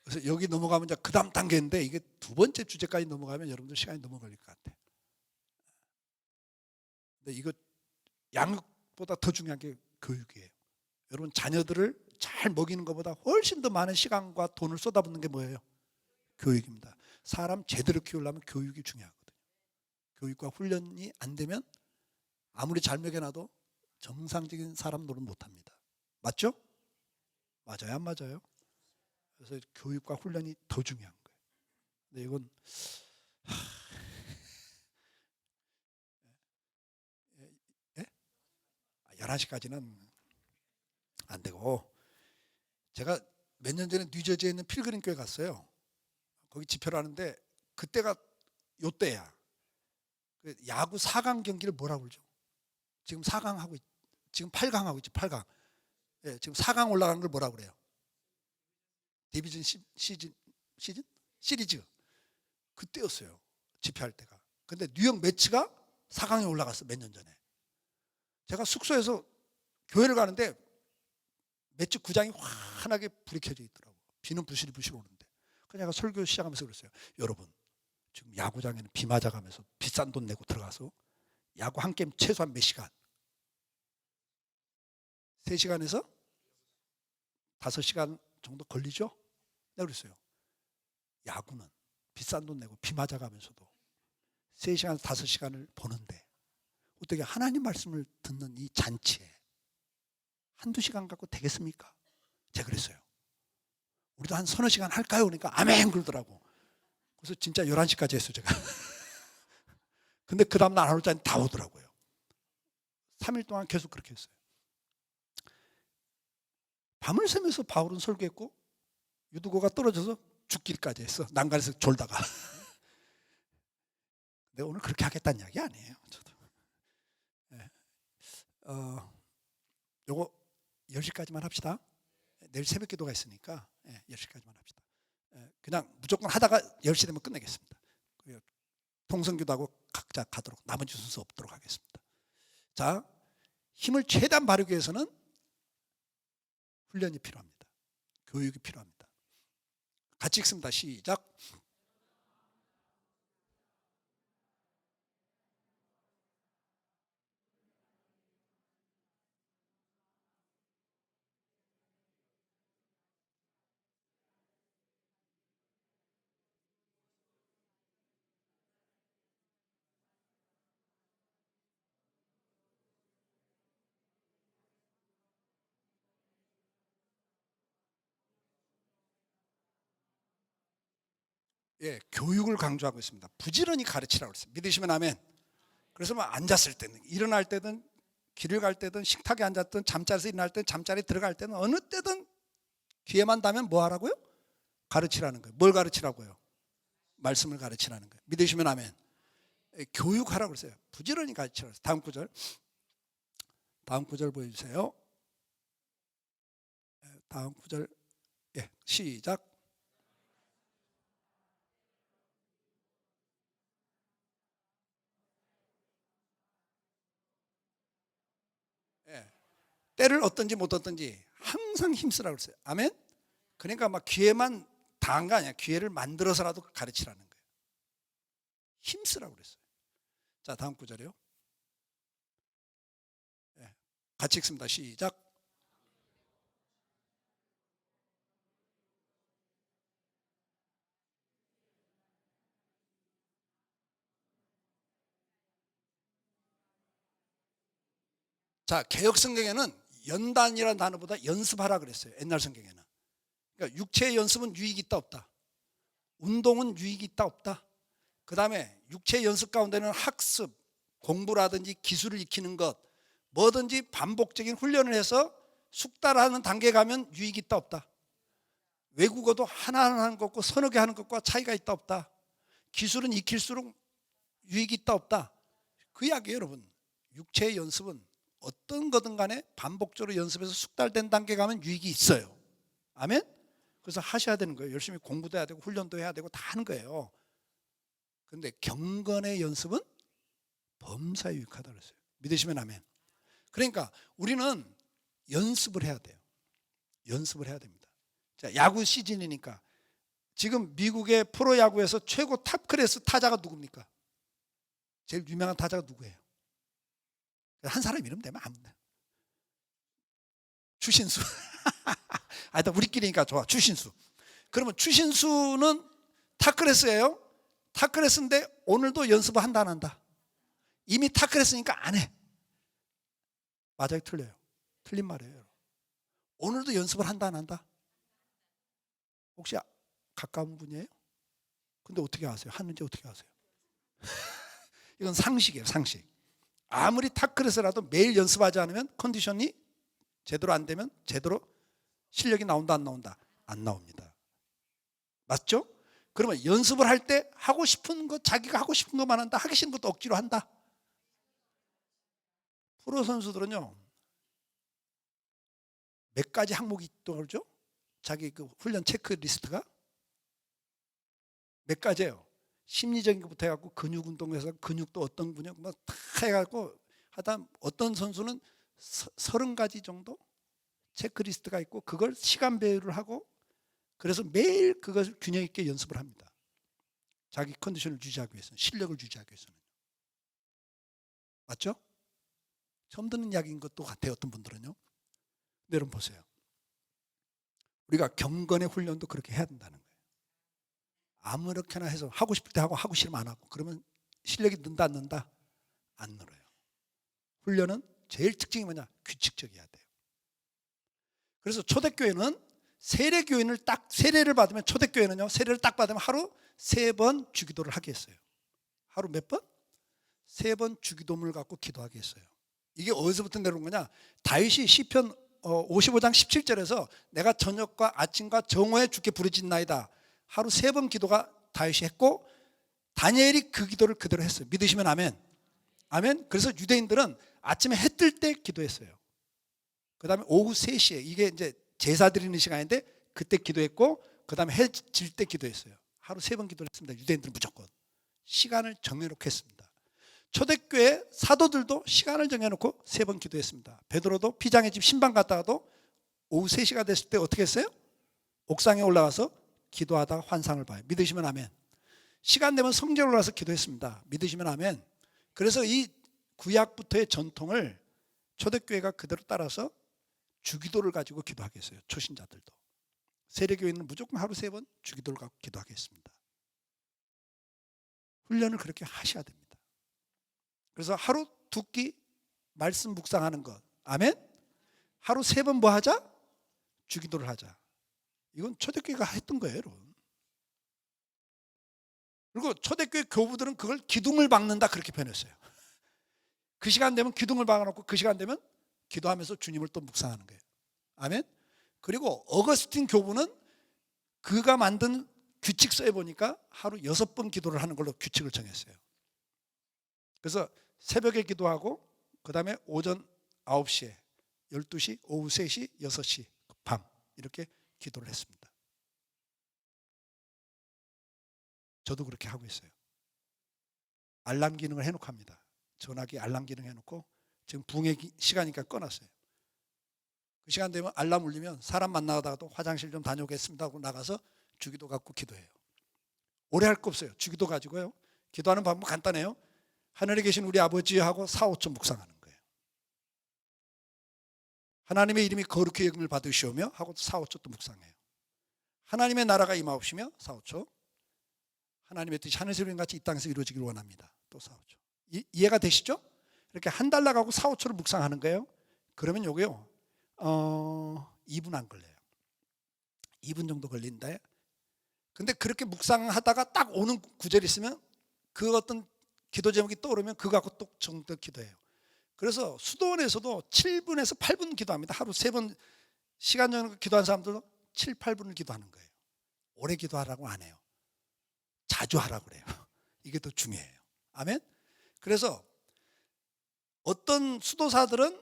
그래서 여기 넘어가면 이제 그 다음 단계인데, 이게 두 번째 주제까지 넘어가면 여러분들 시간이 너무 걸릴 것 같아요. 근데 이거 양육보다 더 중요한 게 교육이에요. 여러분, 자녀들을 잘 먹이는 것보다 훨씬 더 많은 시간과 돈을 쏟아붓는 게 뭐예요? 교육입니다. 사람 제대로 키우려면 교육이 중요하거든요. 교육과 훈련이 안 되면 아무리 잘 먹여놔도 정상적인 사람 노릇 못합니다. 맞죠? 맞아요, 안 맞아요? 그래서 교육과 훈련이 더 중요한 거예요. 근데 이건 11시까지는 안 되고, 제가 몇 년 전에 뉴저지에 있는 필그림 교회 갔어요. 거기 집회를 하는데 그때가 요때야. 야구 4강 경기를 뭐라고 그러죠? 지금 4강 하고 지금 8강 하고 있지. 8강. 예, 지금 4강 올라간 걸 뭐라고 그래요? 디비전 시리즈. 그때였어요. 집회할 때가. 근데 뉴욕 매치가 4강에 올라갔어. 몇 년 전에. 제가 숙소에서 교회를 가는데 매치 구장이 환하게 불이 켜져 있더라고. 비는 부실부실 오는데. 그래서 제가 설교 시작하면서 그랬어요. 여러분, 지금 야구장에는 비 맞아가면서 비싼 돈 내고 들어가서 야구 한 게임 최소한 몇 시간? 3시간에서 5시간 정도 걸리죠? 내가 그랬어요. 야구는 비싼 돈 내고 비 맞아가면서도 3시간, 5시간을 보는데 어떻게 하나님 말씀을 듣는 이 잔치에 한두 시간 갖고 되겠습니까? 제가 그랬어요. 우리도 한 서너 시간 할까요? 그러니까 아멘 그러더라고. 그래서 진짜 11시까지 했어요, 제가. 근데 그 다음날 안 올 자는 다 오더라고요. 3일 동안 계속 그렇게 했어요. 밤을 새면서 바울은 설교했고 유두고가 떨어져서 죽기까지 했어. 난간에서 졸다가. 내가 오늘 그렇게 하겠다는 이야기 아니에요. 저도. 네. 요거 10시까지만 합시다. 내일 새벽 기도가 있으니까 10시까지만 합시다. 그냥 무조건 하다가 10시 되면 끝내겠습니다. 통성기도하고 각자 가도록, 나머지 순서 없도록 하겠습니다. 자, 힘을 최대한 바르기 위해서는 훈련이 필요합니다. 교육이 필요합니다. 같이 읽습니다. 시작. 교육을 강조하고 있습니다. 부지런히 가르치라고 그랬어요. 믿으시면 아멘. 그래서 뭐 앉았을 때는, 일어날 때든, 길을 갈 때든, 식탁에 앉았든, 잠자리에서 일어날 때든, 잠자리에 들어갈 때는, 어느 때든 기회만 닿으면 뭐 하라고요? 가르치라는 거예요. 뭘 가르치라고요? 말씀을 가르치라는 거예요. 믿으시면 아멘. 교육하라고 그랬어요. 부지런히 가르치라고. 다음 구절. 다음 구절 보여주세요. 다음 구절. 시작. 때를 얻든지 못 얻든지 항상 힘쓰라고 그랬어요. 아멘? 그러니까 막 기회만 당한 거 아니야. 기회를 만들어서라도 가르치라는 거예요. 힘쓰라고 그랬어요. 자, 다음 구절이요. 네, 같이 읽습니다. 시작. 자, 개역 성경에는 연단이라는 단어보다 연습하라 그랬어요. 옛날 성경에는. 그러니까 육체의 연습은 유익이 있다 없다. 운동은 유익이 있다 없다. 그 다음에 육체의 연습 가운데는 학습, 공부라든지 기술을 익히는 것, 뭐든지 반복적인 훈련을 해서 숙달하는 단계에 가면 유익이 있다 없다. 외국어도 하나하나 하는 것과 서너 개 하는 것과 차이가 있다 없다. 기술은 익힐수록 유익이 있다 없다. 그 이야기예요, 여러분. 육체의 연습은 어떤 거든 간에 반복적으로 연습해서 숙달된 단계에 가면 유익이 있어요. 아멘? 그래서 하셔야 되는 거예요. 열심히 공부도 해야 되고 훈련도 해야 되고 다 하는 거예요. 그런데 경건의 연습은 범사에 유익하다 그랬어요. 믿으시면 아멘. 그러니까 우리는 연습을 해야 돼요. 연습을 해야 됩니다. 자, 야구 시즌이니까 지금 미국의 프로야구에서 최고 탑 클래스 타자가 누굽니까? 제일 유명한 타자가 누구예요? 한 사람 이름 되면 아무나. 추신수. 하여튼 우리끼리니까 좋아. 추신수. 그러면 추신수는 탑클래스예요. 탑클래스인데 오늘도 연습을 한다 안 한다? 이미 탑클래스니까 안 해. 맞아요, 틀려요? 틀린 말이에요. 오늘도 연습을 한다 안 한다? 혹시 가까운 분이에요? 근데 어떻게 아세요? 하는지 어떻게 아세요? 이건 상식이에요, 상식. 아무리 탑클래스라도 매일 연습하지 않으면 컨디션이 제대로 안 되면 제대로 실력이 나온다 안 나온다? 안 나옵니다. 맞죠? 그러면 연습을 할 때 하고 싶은 거, 자기가 하고 싶은 것만 한다. 하기 싫은 것도 억지로 한다. 프로 선수들은요, 몇 가지 항목이 있다고 그러죠? 자기 그 훈련 체크리스트가 몇 가지예요. 심리적인 것부터 해갖고 근육 운동에서 근육도 어떤 근육 뭐 다 해갖고 하다 어떤 선수는 30가지 정도 체크리스트가 있고 그걸 시간배열을 하고 그래서 매일 그것을 균형 있게 연습을 합니다. 자기 컨디션을 유지하기 위해서는, 실력을 유지하기 위해서는. 맞죠? 처음 듣는 이야기인 것도 같아요. 어떤 분들은요. 근데 여러분 보세요. 우리가 경건의 훈련도 그렇게 해야 된다는 거예요. 아무렇게나 해서 하고 싶을 때 하고 하고 싫으면 안 하고 그러면 실력이 는다 안 는다? 안 늘어요. 훈련은 제일 특징이 뭐냐? 규칙적이어야 돼요. 그래서 초대교회는 세례교인을 딱 세례를 받으면 초대교회는요. 세례를 딱 받으면 하루 3번 주기도를 하게 했어요. 하루 몇 번? 3번 주기도문을 갖고 기도하게 했어요. 이게 어디서부터 내려온 거냐? 다윗이 시편 55장 17절에서 내가 저녁과 아침과 정오에 주께 부르짖나이다. 하루 3번 기도가 다윗이 했고 다니엘이 그 기도를 그대로 했어요. 믿으시면 아멘. 아멘. 그래서 유대인들은 아침에 해 뜰 때 기도했어요. 그 다음에 오후 3시에 이게 이제 제사 드리는 시간인데 그때 기도했고 그 다음에 해 질 때 기도했어요. 하루 3번 기도를 했습니다. 유대인들은 무조건 시간을 정해놓고 했습니다. 초대교회 사도들도 시간을 정해놓고 3번 기도했습니다. 베드로도 피장의 집 신방 갔다가도 오후 3시가 됐을 때 어떻게 했어요? 옥상에 올라가서 기도하다가 환상을 봐요. 믿으시면 아멘. 시간 되면 성전에 올라가서 기도했습니다. 믿으시면 아멘. 그래서 이 구약부터의 전통을 초대교회가 그대로 따라서 주기도를 가지고 기도하게 했어요. 초신자들도. 세례교회는 무조건 하루 3번 주기도를 갖고 기도하게 했습니다. 훈련을 그렇게 하셔야 됩니다. 그래서 하루 2끼 말씀 묵상하는 것. 아멘. 하루 3번 뭐 하자? 주기도를 하자. 이건 초대교회가 했던 거예요, 여러분. 그리고 초대교회 교부들은 그걸 기둥을 박는다 그렇게 표현했어요. 그 시간 되면 기둥을 박아놓고 그 시간 되면 기도하면서 주님을 또 묵상하는 거예요. 아멘. 그리고 어거스틴 교부는 그가 만든 규칙서에 보니까 하루 6번 기도를 하는 걸로 규칙을 정했어요. 그래서 새벽에 기도하고 그 다음에 오전 9시에 12시, 오후 3시, 6시, 밤 이렇게 기도를 했습니다. 저도 그렇게 하고 있어요. 알람 기능을 해놓고 합니다. 전화기 알람 기능 해놓고 지금 붕의 시간이니까 꺼놨어요. 그 시간 되면 알람 울리면 사람 만나다가도 화장실 좀 다녀오겠습니다 하고 나가서 주기도 갖고 기도해요. 오래 할 거 없어요. 주기도 가지고요. 기도하는 방법 간단해요. 하늘에 계신 우리 아버지 하고 4, 5초 묵상하는 거예요. 하나님의 이름이 거룩히 여김을 받으시오며 하고 4, 5초 또 묵상해요. 하나님의 나라가 임하옵시며 4, 5초. 하나님의 뜻이 하늘에서 이루어진 같이 이 땅에서 이루어지길 원합니다. 또 4, 5초. 이해가 되시죠? 이렇게 한 달 나가고 4, 5초를 묵상하는 거예요. 그러면 요게요 2분 안 걸려요. 2분 정도 걸린다. 근데 그렇게 묵상하다가 딱 오는 구절이 있으면 그 어떤 기도 제목이 떠오르면 그거 갖고 또 정도 기도해요. 그래서 수도원에서도 7분에서 8분 기도합니다. 하루 3번 시간 정도 기도한 사람들도 7, 8분을 기도하는 거예요. 오래 기도하라고 안 해요. 자주 하라고 그래요. 이게 더 중요해요. 아멘. 그래서 어떤 수도사들은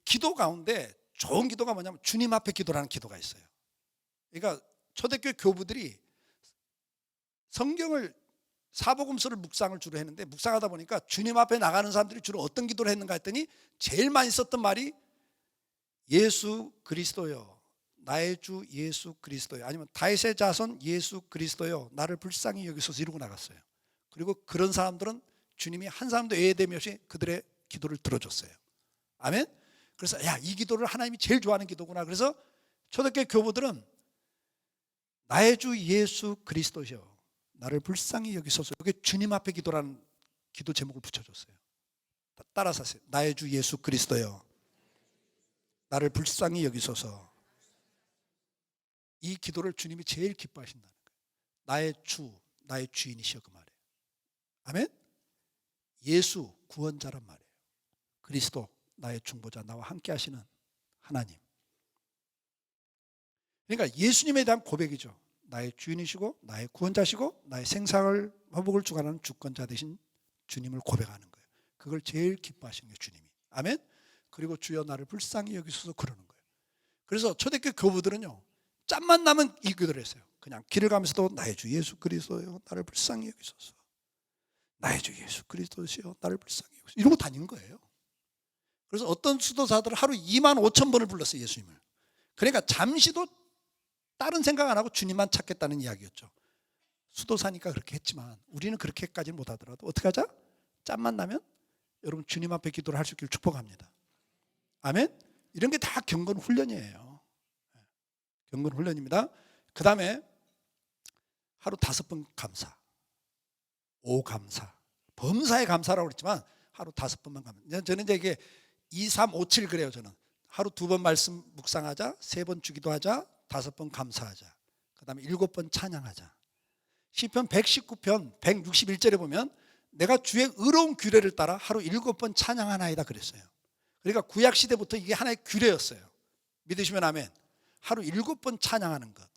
기도 가운데 좋은 기도가 뭐냐면 주님 앞에 기도라는 기도가 있어요. 그러니까 초대교회 교부들이 성경을 사복음서를 묵상을 주로 했는데 묵상하다 보니까 주님 앞에 나가는 사람들이 주로 어떤 기도를 했는가 했더니 제일 많이 썼던 말이 예수 그리스도요 나의 주 예수 그리스도요 아니면 다윗의 자손 예수 그리스도요 나를 불쌍히 여기소서 이러고 나갔어요. 그리고 그런 사람들은 주님이 한 사람도 예외됨이 없이 그들의 기도를 들어줬어요. 아멘. 그래서 이 기도를 하나님이 제일 좋아하는 기도구나. 그래서 초대교회 교부들은 나의 주 예수 그리스도시여 나를 불쌍히 여기소서. 이게 주님 앞에 기도라는 기도 제목을 붙여줬어요. 따라서 하세요. 나의 주 예수 그리스도여 나를 불쌍히 여기소서. 이 기도를 주님이 제일 기뻐하신다는 거예요. 나의 주, 나의 주인이시여 그 말이에요. 아멘. 예수 구원자란 말이에요. 그리스도 나의 중보자 나와 함께 하시는 하나님. 그러니까 예수님에 대한 고백이죠. 나의 주인이시고 나의 구원자시고 나의 생사를 화복을 주관하는 주권자 되신 주님을 고백하는 거예요. 그걸 제일 기뻐하시는 게 주님이. 아멘. 그리고 주여 나를 불쌍히 여기소서 그러는 거예요. 그래서 초대교회 교부들은요 짬만 나면 이 기도를 했어요. 그냥 길을 가면서도 나의 주 예수 그리스도여 나를 불쌍히 여기소서. 나의 주 예수 그리스도시여 나를 불쌍히 여기소서. 이러고 다닌 거예요. 그래서 어떤 수도사들은 하루 25,000번을 불렀어요 예수님을. 그러니까 잠시도 다른 생각 안 하고 주님만 찾겠다는 이야기였죠. 수도사니까 그렇게 했지만 우리는 그렇게까지는 못하더라도 어떻게 하자? 짬만 나면 여러분 주님 앞에 기도를 할 수 있기를 축복합니다. 아멘. 이런 게 다 경건 훈련이에요. 경건 훈련입니다. 그 다음에 하루 5번 감사, 오감사, 범사에 감사라고 그랬지만 하루 5번만 감사. 저는 이제 이게 2, 3, 5, 7 그래요. 저는 하루 2번 말씀 묵상하자, 3번 주기도하자, 5번 감사하자, 그 다음에 7번 찬양하자. 시편 119편 161절에 보면 내가 주의 의로운 규례를 따라 하루 7번 찬양하나이다 그랬어요. 그러니까 구약시대부터 이게 하나의 규례였어요. 믿으시면 아멘. 하루 7번 찬양하는 것.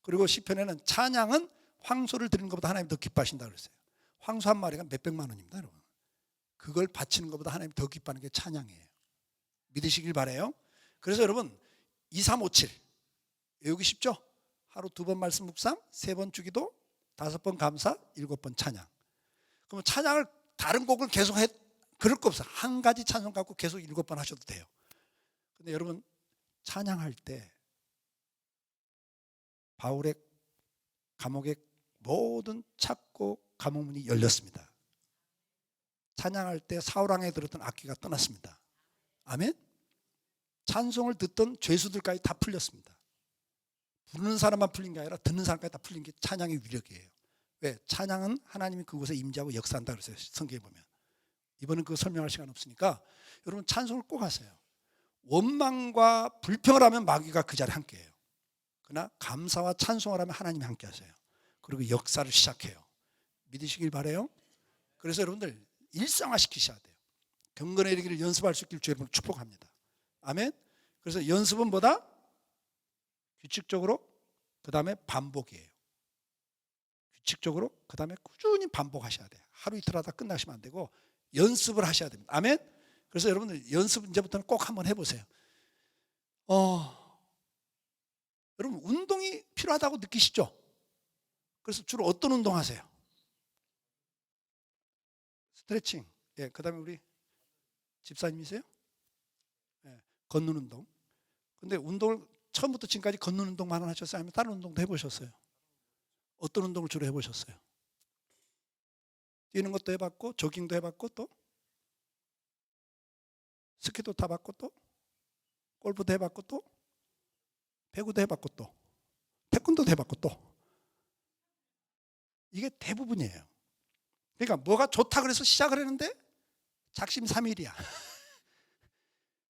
그리고 시편에는 찬양은 황소를 드리는 것보다 하나님 더 기뻐하신다 그랬어요. 황소 한 마리가 몇백만 원입니다 여러분. 그걸 바치는 것보다 하나님 더 기뻐하는 게 찬양이에요. 믿으시길 바라요. 그래서 여러분 2, 3, 5, 7 외우기 쉽죠? 하루 2번 말씀 묵상, 3번 주기도, 5번 감사, 7번 찬양. 그럼 찬양을 다른 곡을 계속 그럴 거 없어. 한 가지 찬송 갖고 계속 7번 하셔도 돼요. 근데 여러분 찬양할 때 바울의 감옥의 모든 창고 감옥문이 열렸습니다. 찬양할 때 사울왕에 들었던 악기가 떠났습니다. 아멘. 찬송을 듣던 죄수들까지 다 풀렸습니다. 부르는 사람만 풀린 게 아니라 듣는 사람까지 다 풀린 게 찬양의 위력이에요. 왜? 찬양은 하나님이 그곳에 임재하고 역사한다 그랬어요. 성경에 보면. 이번엔 그거 설명할 시간 없으니까 여러분 찬송을 꼭 하세요. 원망과 불평을 하면 마귀가 그 자리에 함께해요. 그러나 감사와 찬송을 하면 하나님이 함께 하세요. 그리고 역사를 시작해요. 믿으시길 바라요. 그래서 여러분들 일상화시키셔야 돼요. 경건의 이르기를 연습할 수 있기를 주 여러분을 축복합니다. 아멘. 그래서 연습은 뭐다? 규칙적으로 그 다음에 반복이에요. 규칙적으로 그 다음에 꾸준히 반복하셔야 돼요. 하루 이틀 하다 끝나시면 안 되고 연습을 하셔야 됩니다. 아멘. 그래서 여러분들 연습 이제부터는 꼭 한번 해보세요. 여러분 운동이 필요하다고 느끼시죠? 그래서 주로 어떤 운동 하세요? 스트레칭. 예, 그 다음에 우리 집사님이세요? 예, 걷는 운동. 근데 운동을 처음부터 지금까지 걷는 운동만 하셨어요? 아니면 다른 운동도 해보셨어요? 어떤 운동을 주로 해보셨어요? 뛰는 것도 해봤고, 조깅도 해봤고, 또 스키도 타봤고, 또 골프도 해봤고, 또 배구도 해봤고, 또 태권도도 해봤고, 또 이게 대부분이에요. 그러니까 뭐가 좋다 그래서 시작을 했는데 작심삼일이야.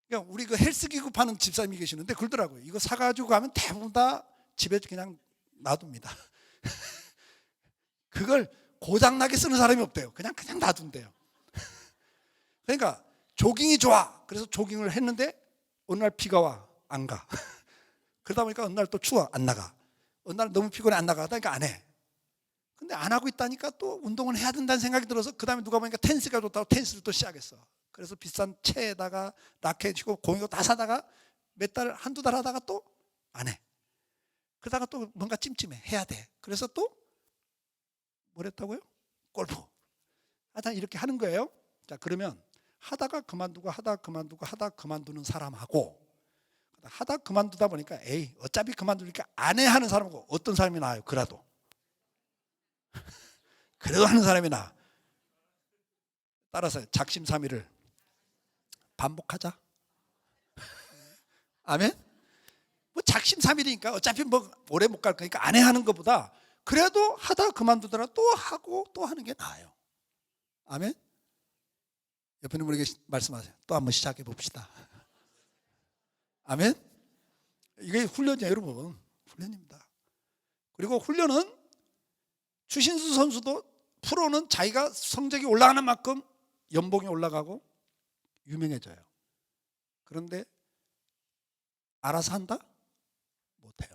그러니까 우리 그 헬스기구 파는 집사님이 계시는데 그러더라고요. 이거 사가지고 가면 대부분 다 집에 그냥 놔둡니다. 그걸 고장나게 쓰는 사람이 없대요. 그냥 놔둔대요. 그러니까 조깅이 좋아. 그래서 조깅을 했는데 어느 날 비가 와. 안 가. 그러다 보니까 어느 날 또 추워. 안 나가. 어느 날 너무 피곤해. 안 나가. 그러니까 안 해. 근데 안 하고 있다니까 또 운동을 해야 된다는 생각이 들어서 그 다음에 누가 보니까 테니스가 좋다고 테니스를 또 시작했어. 그래서 비싼 채에다가 라켓 치고 공이고 다 사다가 몇 달, 한두 달 하다가 또 안 해. 그러다가 또 뭔가 찜찜해. 해야 돼. 그래서 또 뭐랬다고요? 골프. 하여튼 이렇게 하는 거예요. 자, 그러면 하다가 그만두고 하다가 그만두고 하다가 그만두는 사람하고 하다가 그만두다 보니까 에이 어차피 그만두니까 안 해 하는 사람하고 어떤 사람이 나아요? 그래도 하는 사람이 나아. 따라서 작심삼일을 반복하자. 아멘? 뭐 작심삼일이니까 어차피 뭐 오래 못 갈 거니까 안 해 하는 것보다 그래도 하다가 그만두더라 또 하고 또 하는 게 나아요. 아멘? 옆에 있는 분에게 말씀하세요. 또 한번 시작해 봅시다. 아멘? 이게 훈련이에요, 여러분. 훈련입니다. 그리고 훈련은 추신수 선수도 프로는 자기가 성적이 올라가는 만큼 연봉이 올라가고 유명해져요. 그런데 알아서 한다? 못해요.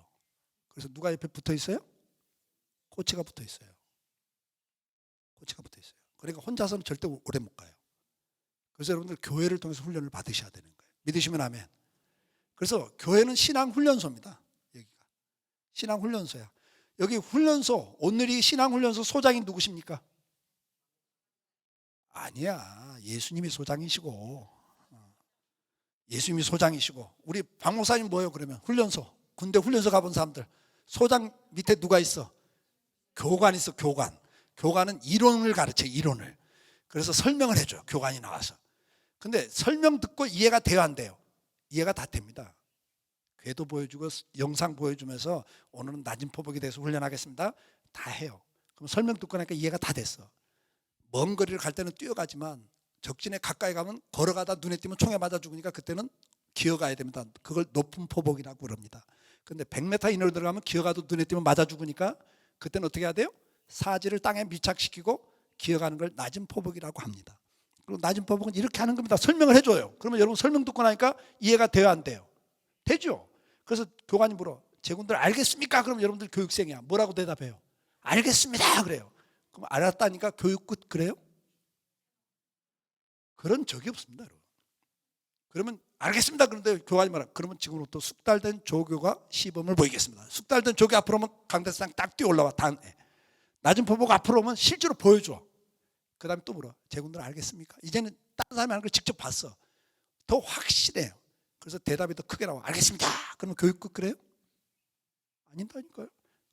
그래서 누가 옆에 붙어 있어요? 코치가 붙어 있어요. 코치가 붙어 있어요. 그러니까 혼자서는 절대 오래 못 가요. 그래서 여러분들 교회를 통해서 훈련을 받으셔야 되는 거예요. 믿으시면 아멘. 그래서 교회는 신앙훈련소입니다. 여기가 신앙훈련소야. 여기 훈련소, 오늘이 신앙훈련소 소장이 누구십니까? 아니야. 예수님이 소장이시고 예수님이 소장이시고 우리 박 목사님 뭐예요? 그러면 훈련소, 군대 훈련소 가본 사람들 소장 밑에 누가 있어? 교관 있어. 교관은 이론을 가르쳐. 이론을. 그래서 설명을 해줘요. 교관이 나와서. 근데 설명 듣고 이해가 돼요? 안 돼요? 이해가 다 됩니다. 궤도 보여주고 영상 보여주면서 오늘은 낮은 포복에 대해서 훈련하겠습니다. 다 해요. 그럼 설명 듣고 나니까 이해가 다 됐어. 먼 거리를 갈 때는 뛰어가지만 적진에 가까이 가면 걸어가다 눈에 띄면 총에 맞아 죽으니까 그때는 기어가야 됩니다. 그걸 높은 포복이라고 그럽니다. 근데 100m 이내로 들어가면 기어가도 눈에 띄면 맞아 죽으니까 그때는 어떻게 해야 돼요? 사지를 땅에 밀착시키고 기어가는 걸 낮은 포복이라고 합니다. 그리고 낮은 포복은 이렇게 하는 겁니다. 설명을 해줘요. 그러면 여러분 설명 듣고 나니까 이해가 돼요? 안 돼요? 되죠? 그래서 교관이 물어. 제군들 알겠습니까? 그러면 여러분들 교육생이야. 뭐라고 대답해요? 알겠습니다. 그래요. 그럼 알았다니까 교육 끝 그래요? 그런 적이 없습니다. 여러분. 그러면 알겠습니다. 그런데 교관이 말하 그러면 지금부터 숙달된 조교가 시범을 보이겠습니다. 숙달된 조교 앞으로 오면 강대상 딱 뛰어 올라와. 낮은 포복 앞으로 오면 실제로 보여줘. 그 다음에 또 물어. 제군들 알겠습니까? 이제는 다른 사람이 하는 걸 직접 봤어. 더 확실해요. 그래서 대답이 더 크게 나와. 알겠습니다. 그러면 교육 끝 그래요? 아닌다니까요.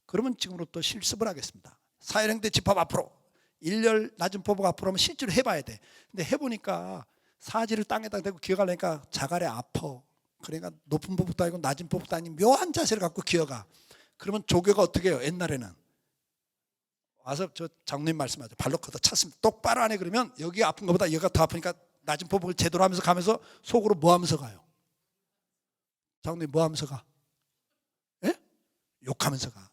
그러면 지금부터 실습을 하겠습니다. 사회행대 집합 앞으로 1열 낮은 포복 앞으로 하면 실제로 해봐야 돼. 근데 해보니까 사지를 땅에다 대고 기어가려니까 자갈에 아파. 그러니까 높은 포복도 아니고 낮은 포복도 아닌 묘한 자세를 갖고 기어가. 그러면 조교가 어떻게 해요? 옛날에는 와서 저 장로님 말씀하죠. 발로 걷어 찼습니다. 똑바로 안 해. 그러면 여기 아픈 것보다 여기가 더 아프니까 낮은 포복을 제대로 하면서 가면서 속으로 뭐 하면서 가요? 장로님 뭐 하면서 가? 예? 욕하면서 가.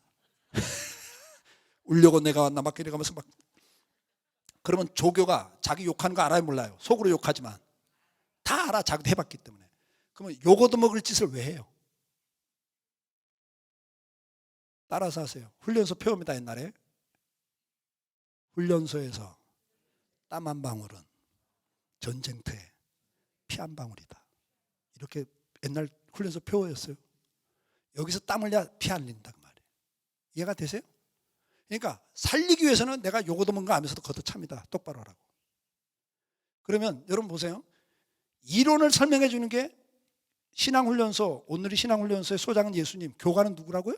울려고 내가 왔나 막 이러면서 막. 그러면 조교가 자기 욕하는 거 알아요? 몰라요? 속으로 욕하지만 다 알아. 자기도 해봤기 때문에. 그러면 욕 얻어먹을 짓을 왜 해요? 따라서 하세요. 훈련소 표입니다. 옛날에 훈련소에서 땀 한 방울은 전쟁터에 피 한 방울이다. 이렇게 옛날 훈련소 표였어요. 여기서 땀 흘려야 피 안 흘린다 그 말이에요. 이해가 되세요? 그러니까 살리기 위해서는 내가 욕 얻어먹은 거 하면서도 걷어찹니다. 똑바로 하라고. 그러면 여러분 보세요. 이론을 설명해 주는 게 신앙훈련소, 오늘의 신앙훈련소의 소장은 예수님, 교관은 누구라고요?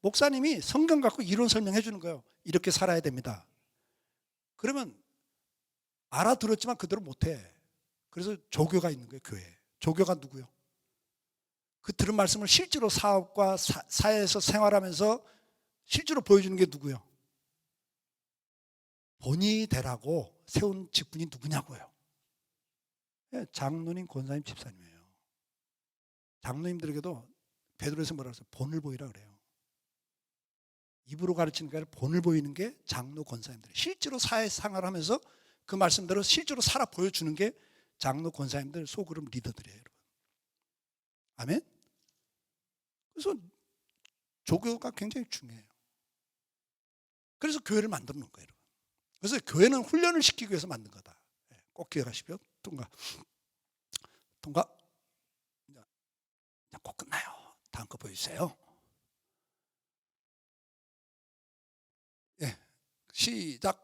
목사님이 성경 갖고 이론 설명해 주는 거예요. 이렇게 살아야 됩니다. 그러면 알아들었지만 그대로 못해. 그래서 조교가 있는 거예요, 교회에. 조교가 누구요? 그 들은 말씀을 실제로 사업과 사회에서 생활하면서 실제로 보여주는 게 누구요? 본이 되라고 세운 직분이 누구냐고요? 장로님, 권사님, 집사님이에요. 장로님들에게도 베드로에서 뭐라 그랬어요? 본을 보이라 그래요. 입으로 가르치는 게 아니라 본을 보이는 게 장로, 권사님들. 실제로 사회생활을 하면서 그 말씀대로 실제로 살아 보여주는 게 장로, 권사님들, 소그룹 리더들이에요, 여러분. 아멘? 그래서 조교가 굉장히 중요해요. 그래서 교회를 만드는 거예요, 여러분. 그래서 교회는 훈련을 시키기 위해서 만든 거다. 꼭 기억하시고요. 통과. 곧 끝나요. 다음 거 보여주세요. 예, 시작.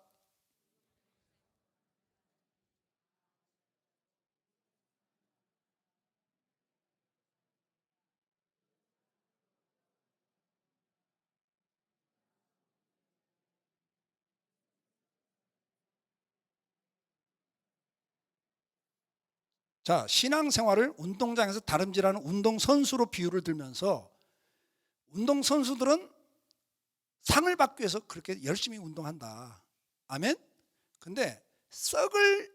자, 신앙생활을 운동장에서 다름질하는 운동선수로 비유를 들면서 운동선수들은 상을 받기 위해서 그렇게 열심히 운동한다. 아멘? 근데 썩을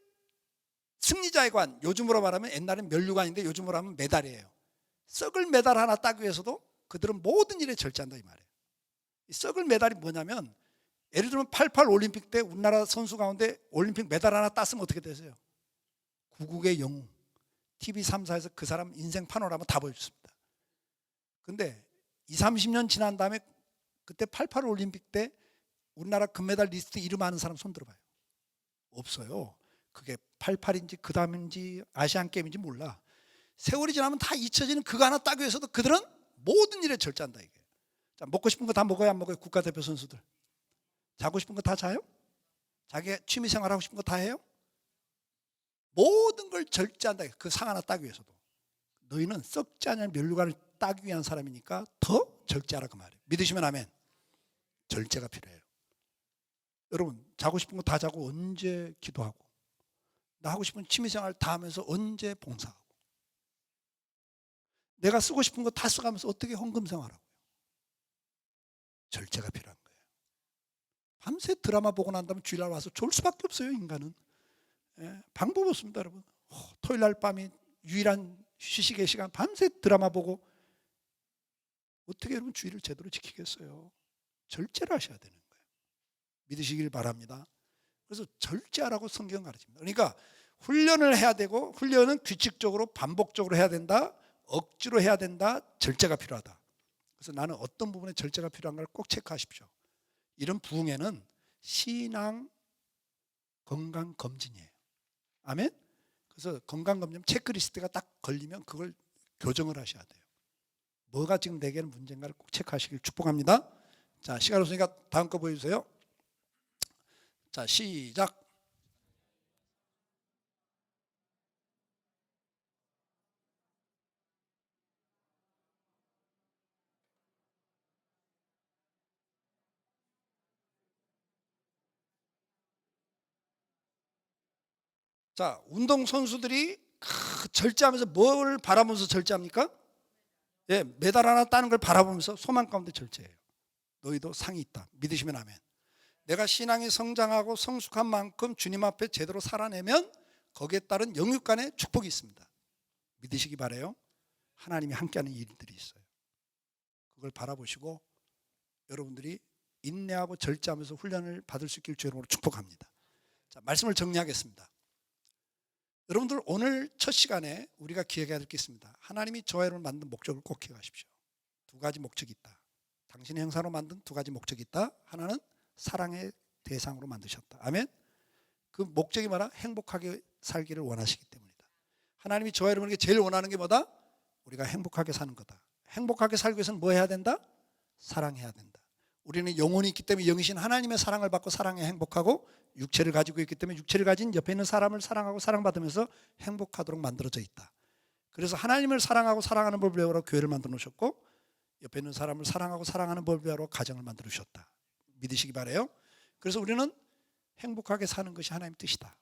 승리자의 관, 요즘으로 말하면 옛날엔 면류관인데 요즘으로 하면 메달이에요. 썩을 메달 하나 따기 위해서도 그들은 모든 일에 절제한다 이 말이에요. 이 썩을 메달이 뭐냐면 예를 들면 88 올림픽 때 우리나라 선수 가운데 올림픽 메달 하나 땄으면 어떻게 되세요? 구국의 영웅, TV 3사에서 그 사람 인생 파노라마 다 보여줬습니다. 근데 20, 30년 지난 다음에 그때 88 올림픽 때 우리나라 금메달 리스트 이름 아는 사람 손 들어봐요. 없어요. 그게 88인지 그 다음인지 아시안게임인지 몰라. 세월이 지나면 다 잊혀지는 그거 하나 따기 위해서도 그들은 모든 일에 절제한다 이게. 자, 먹고 싶은 거 다 먹어야 안 먹어요? 국가대표 선수들. 자고 싶은 거 다 자요? 자기 취미생활 하고 싶은 거 다 해요? 모든 걸 절제한다. 그 상 하나 따기 위해서도. 너희는 썩지 않은 면류관을 따기 위한 사람이니까 더 절제하라 그 말이에요. 믿으시면 아멘. 절제가 필요해요. 여러분 자고 싶은 거 다 자고 언제 기도하고 나 하고 싶은 취미생활 다 하면서 언제 봉사하고 내가 쓰고 싶은 거 다 써가면서 어떻게 헌금생활하고요. 절제가 필요한 거예요. 밤새 드라마 보고 난 다음에 주일날 와서 졸 수밖에 없어요. 인간은. 방법 없습니다 여러분. 토요일날 밤이 유일한 휴식의 시간 밤새 드라마 보고 어떻게 여러분 주일을 제대로 지키겠어요. 절제를 하셔야 되는 거예요. 믿으시길 바랍니다. 그래서 절제하라고 성경 가르칩니다. 그러니까 훈련을 해야 되고 훈련은 규칙적으로 반복적으로 해야 된다. 억지로 해야 된다. 절제가 필요하다. 그래서 나는 어떤 부분에 절제가 필요한가를 꼭 체크하십시오. 이런 부흥회는 신앙 건강검진이에요. 아멘? 그래서 건강검진 체크리스트가 딱 걸리면 그걸 교정을 하셔야 돼요. 뭐가 지금 내게는 문제인가를 꼭 체크하시길 축복합니다. 자, 시간 없으니까 다음 거 보여주세요. 자, 시작. 자, 운동선수들이 절제하면서 뭘 바라보면서 절제합니까? 예, 메달 하나 따는 걸 바라보면서 소망 가운데 절제해요. 너희도 상이 있다. 믿으시면 아멘. 내가 신앙이 성장하고 성숙한 만큼 주님 앞에 제대로 살아내면 거기에 따른 영육간의 축복이 있습니다. 믿으시기 바라요. 하나님이 함께하는 일들이 있어요. 그걸 바라보시고 여러분들이 인내하고 절제하면서 훈련을 받을 수 있길 주님으로 축복합니다. 자, 말씀을 정리하겠습니다. 여러분들 오늘 첫 시간에 우리가 기억해야 될 게 있습니다. 하나님이 저와 여러분을 만든 목적을 꼭 기억하십시오. 두 가지 목적이 있다. 당신의 형상으로 만든 두 가지 목적이 있다. 하나는 사랑의 대상으로 만드셨다. 아멘. 그 목적이 뭐라? 행복하게 살기를 원하시기 때문이다. 하나님이 저와 여러분에게 제일 원하는 게 뭐다? 우리가 행복하게 사는 거다. 행복하게 살기 위해서는 뭐 해야 된다? 사랑해야 된다. 우리는 영혼이 있기 때문에 영이신 하나님의 사랑을 받고 사랑에 행복하고 육체를 가지고 있기 때문에 육체를 가진 옆에 있는 사람을 사랑하고 사랑받으면서 행복하도록 만들어져 있다. 그래서 하나님을 사랑하고 사랑하는 법을 배우러 교회를 만들어 놓으셨고, 옆에 있는 사람을 사랑하고 사랑하는 법을 배우러 가정을 만들어 주셨다. 믿으시기 바라요. 그래서 우리는 행복하게 사는 것이 하나님의 뜻이다.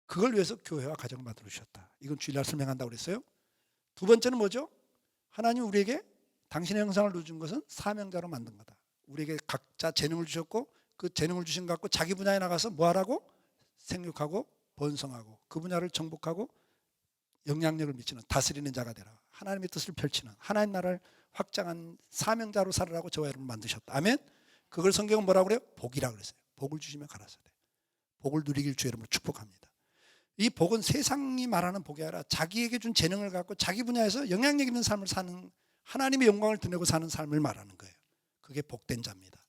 그걸 위해서 교회와 가정을 만들어 주셨다. 이건 주일날 설명한다고 그랬어요. 두 번째는 뭐죠? 하나님 우리에게 당신의 형상을 누준 것은 사명자로 만든 거다. 우리에게 각자 재능을 주셨고, 그 재능을 주신 것 갖고 자기 분야에 나가서 뭐 하라고? 생육하고 번성하고 그 분야를 정복하고 영향력을 미치는, 다스리는 자가 되라. 하나님의 뜻을 펼치는, 하나님 나라를 확장한 사명자로 살으라고 저와 여러분을 만드셨다. 아멘. 그걸 성경은 뭐라고 그래요? 복이라고 그랬어요. 복을 주시면 가라사대. 복을 누리길 주 여러분을 축복합니다. 이 복은 세상이 말하는 복이 아니라 자기에게 준 재능을 갖고 자기 분야에서 영향력 있는 삶을 사는, 하나님의 영광을 드러내고 사는 삶을 말하는 거예요. 그게 복된 자입니다.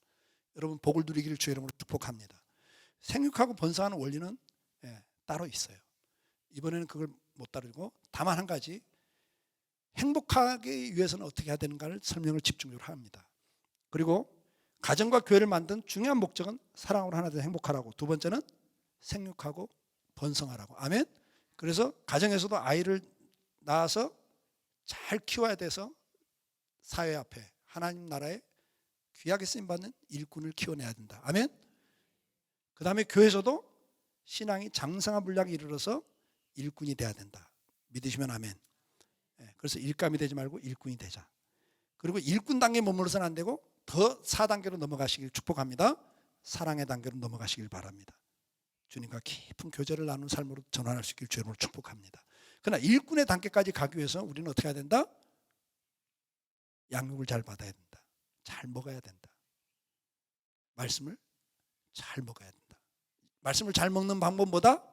여러분 복을 누리기를 주 여러분을 축복합니다. 생육하고 번성하는 원리는 따로 있어요. 이번에는 그걸 못 다루고, 다만 한 가지, 행복하기 위해서는 어떻게 해야 되는가를 설명을 집중적으로 합니다. 그리고 가정과 교회를 만든 중요한 목적은 사랑으로 하나 되어 행복하라고, 두 번째는 생육하고 번성하라고. 아멘. 그래서 가정에서도 아이를 낳아서 잘 키워야 돼서 사회 앞에 하나님 나라에 귀하게 쓰임받는 일꾼을 키워내야 된다. 아멘. 그 다음에 교회에서도 신앙이 장성한 분량에 이르러서 일꾼이 돼야 된다. 믿으시면 아멘. 그래서 일감이 되지 말고 일꾼이 되자. 그리고 일꾼 단계에 머물러서는 안 되고 더 4단계로 넘어가시길 축복합니다. 사랑의 단계로 넘어가시길 바랍니다. 주님과 깊은 교제를 나누는 삶으로 전환할 수 있길 주님을 축복합니다. 그러나 일꾼의 단계까지 가기 위해서 우리는 어떻게 해야 된다? 양육을 잘 받아야 된다. 잘 먹어야 된다. 말씀을 잘 먹어야 된다. 말씀을 잘 먹는 방법 뭐다?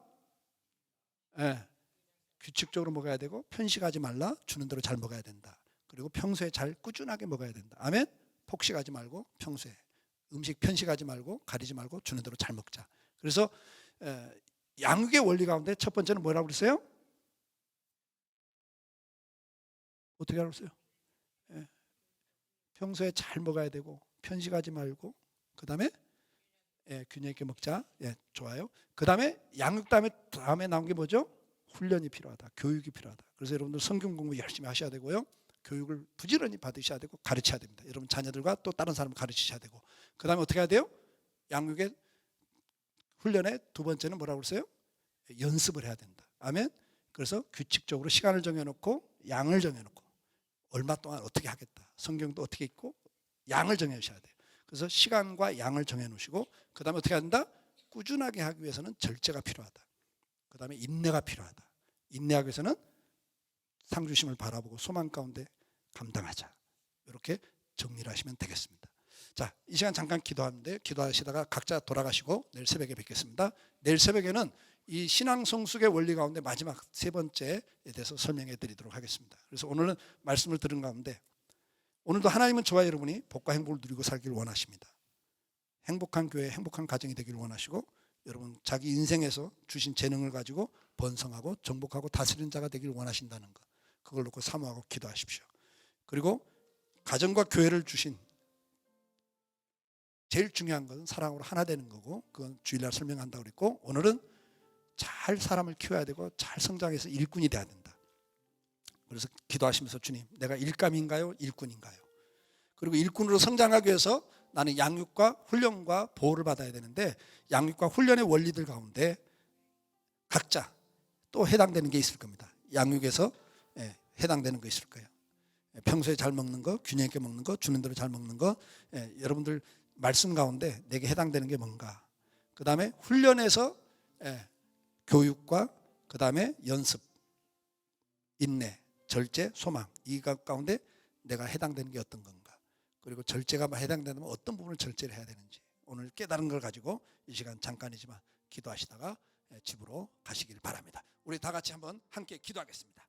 규칙적으로 먹어야 되고, 편식하지 말라. 주는 대로 잘 먹어야 된다. 그리고 평소에 잘 꾸준하게 먹어야 된다. 아멘. 폭식하지 말고 평소에 음식 편식하지 말고 가리지 말고 주는 대로 잘 먹자. 그래서 양육의 원리 가운데 첫 번째는 뭐라고 그랬어요? 어떻게 하라고 그랬어요? 평소에 잘 먹어야 되고 편식하지 말고, 그 다음에 균형 있게 먹자. 좋아요. 그 다음에 양육 다음에 나온 게 뭐죠? 훈련이 필요하다. 교육이 필요하다. 그래서 여러분들 성경 공부 열심히 하셔야 되고요. 교육을 부지런히 받으셔야 되고 가르쳐야 됩니다. 여러분 자녀들과 또 다른 사람을 가르치셔야 되고, 그 다음에 어떻게 해야 돼요? 양육의 훈련의 두 번째는 뭐라고 그랬어요? 연습을 해야 된다. 아멘. 그래서 규칙적으로 시간을 정해놓고 양을 정해놓고 얼마 동안 어떻게 하겠다. 성경도 어떻게 읽고 양을 정해주셔야 돼요. 그래서 시간과 양을 정해놓으시고, 그 다음에 어떻게 해야 된다? 꾸준하게 하기 위해서는 절제가 필요하다. 그 다음에 인내가 필요하다. 인내하기 위해서는 상주심을 바라보고 소망 가운데 감당하자. 이렇게 정리를 하시면 되겠습니다. 자, 이 시간 잠깐 기도하는데, 기도하시다가 각자 돌아가시고 내일 새벽에 뵙겠습니다. 내일 새벽에는 이 신앙 성숙의 원리 가운데 마지막 세 번째에 대해서 설명해 드리도록 하겠습니다. 그래서 오늘은 말씀을 들은 가운데, 오늘도 하나님은 저와 여러분이 복과 행복을 누리고 살기를 원하십니다. 행복한 교회, 행복한 가정이 되기를 원하시고, 여러분 자기 인생에서 주신 재능을 가지고 번성하고 정복하고 다스리는 자가 되기를 원하신다는 것, 그걸 놓고 사모하고 기도하십시오. 그리고 가정과 교회를 주신 제일 중요한 것은 사랑으로 하나 되는 거고, 그건 주일날 설명한다고 그랬고, 오늘은 잘 사람을 키워야 되고 잘 성장해서 일꾼이 돼야 된다. 그래서 기도하시면서, 주님, 내가 일감인가요? 일꾼인가요? 그리고 일꾼으로 성장하기 위해서 나는 양육과 훈련과 보호를 받아야 되는데, 양육과 훈련의 원리들 가운데 각자 또 해당되는 게 있을 겁니다. 양육에서 해당되는 거 있을 거예요. 평소에 잘 먹는 거, 균형 있게 먹는 거, 주는 대로 잘 먹는 거, 여러분들 말씀 가운데 내게 해당되는 게 뭔가. 그 다음에 훈련에서 교육과 그 다음에 연습, 인내, 절제, 소망, 이 가운데 내가 해당되는 게 어떤 건가. 그리고 절제가 해당되면 어떤 부분을 절제를 해야 되는지, 오늘 깨달은 걸 가지고 이 시간 잠깐이지만 기도하시다가 집으로 가시길 바랍니다. 우리 다 같이 한번 함께 기도하겠습니다.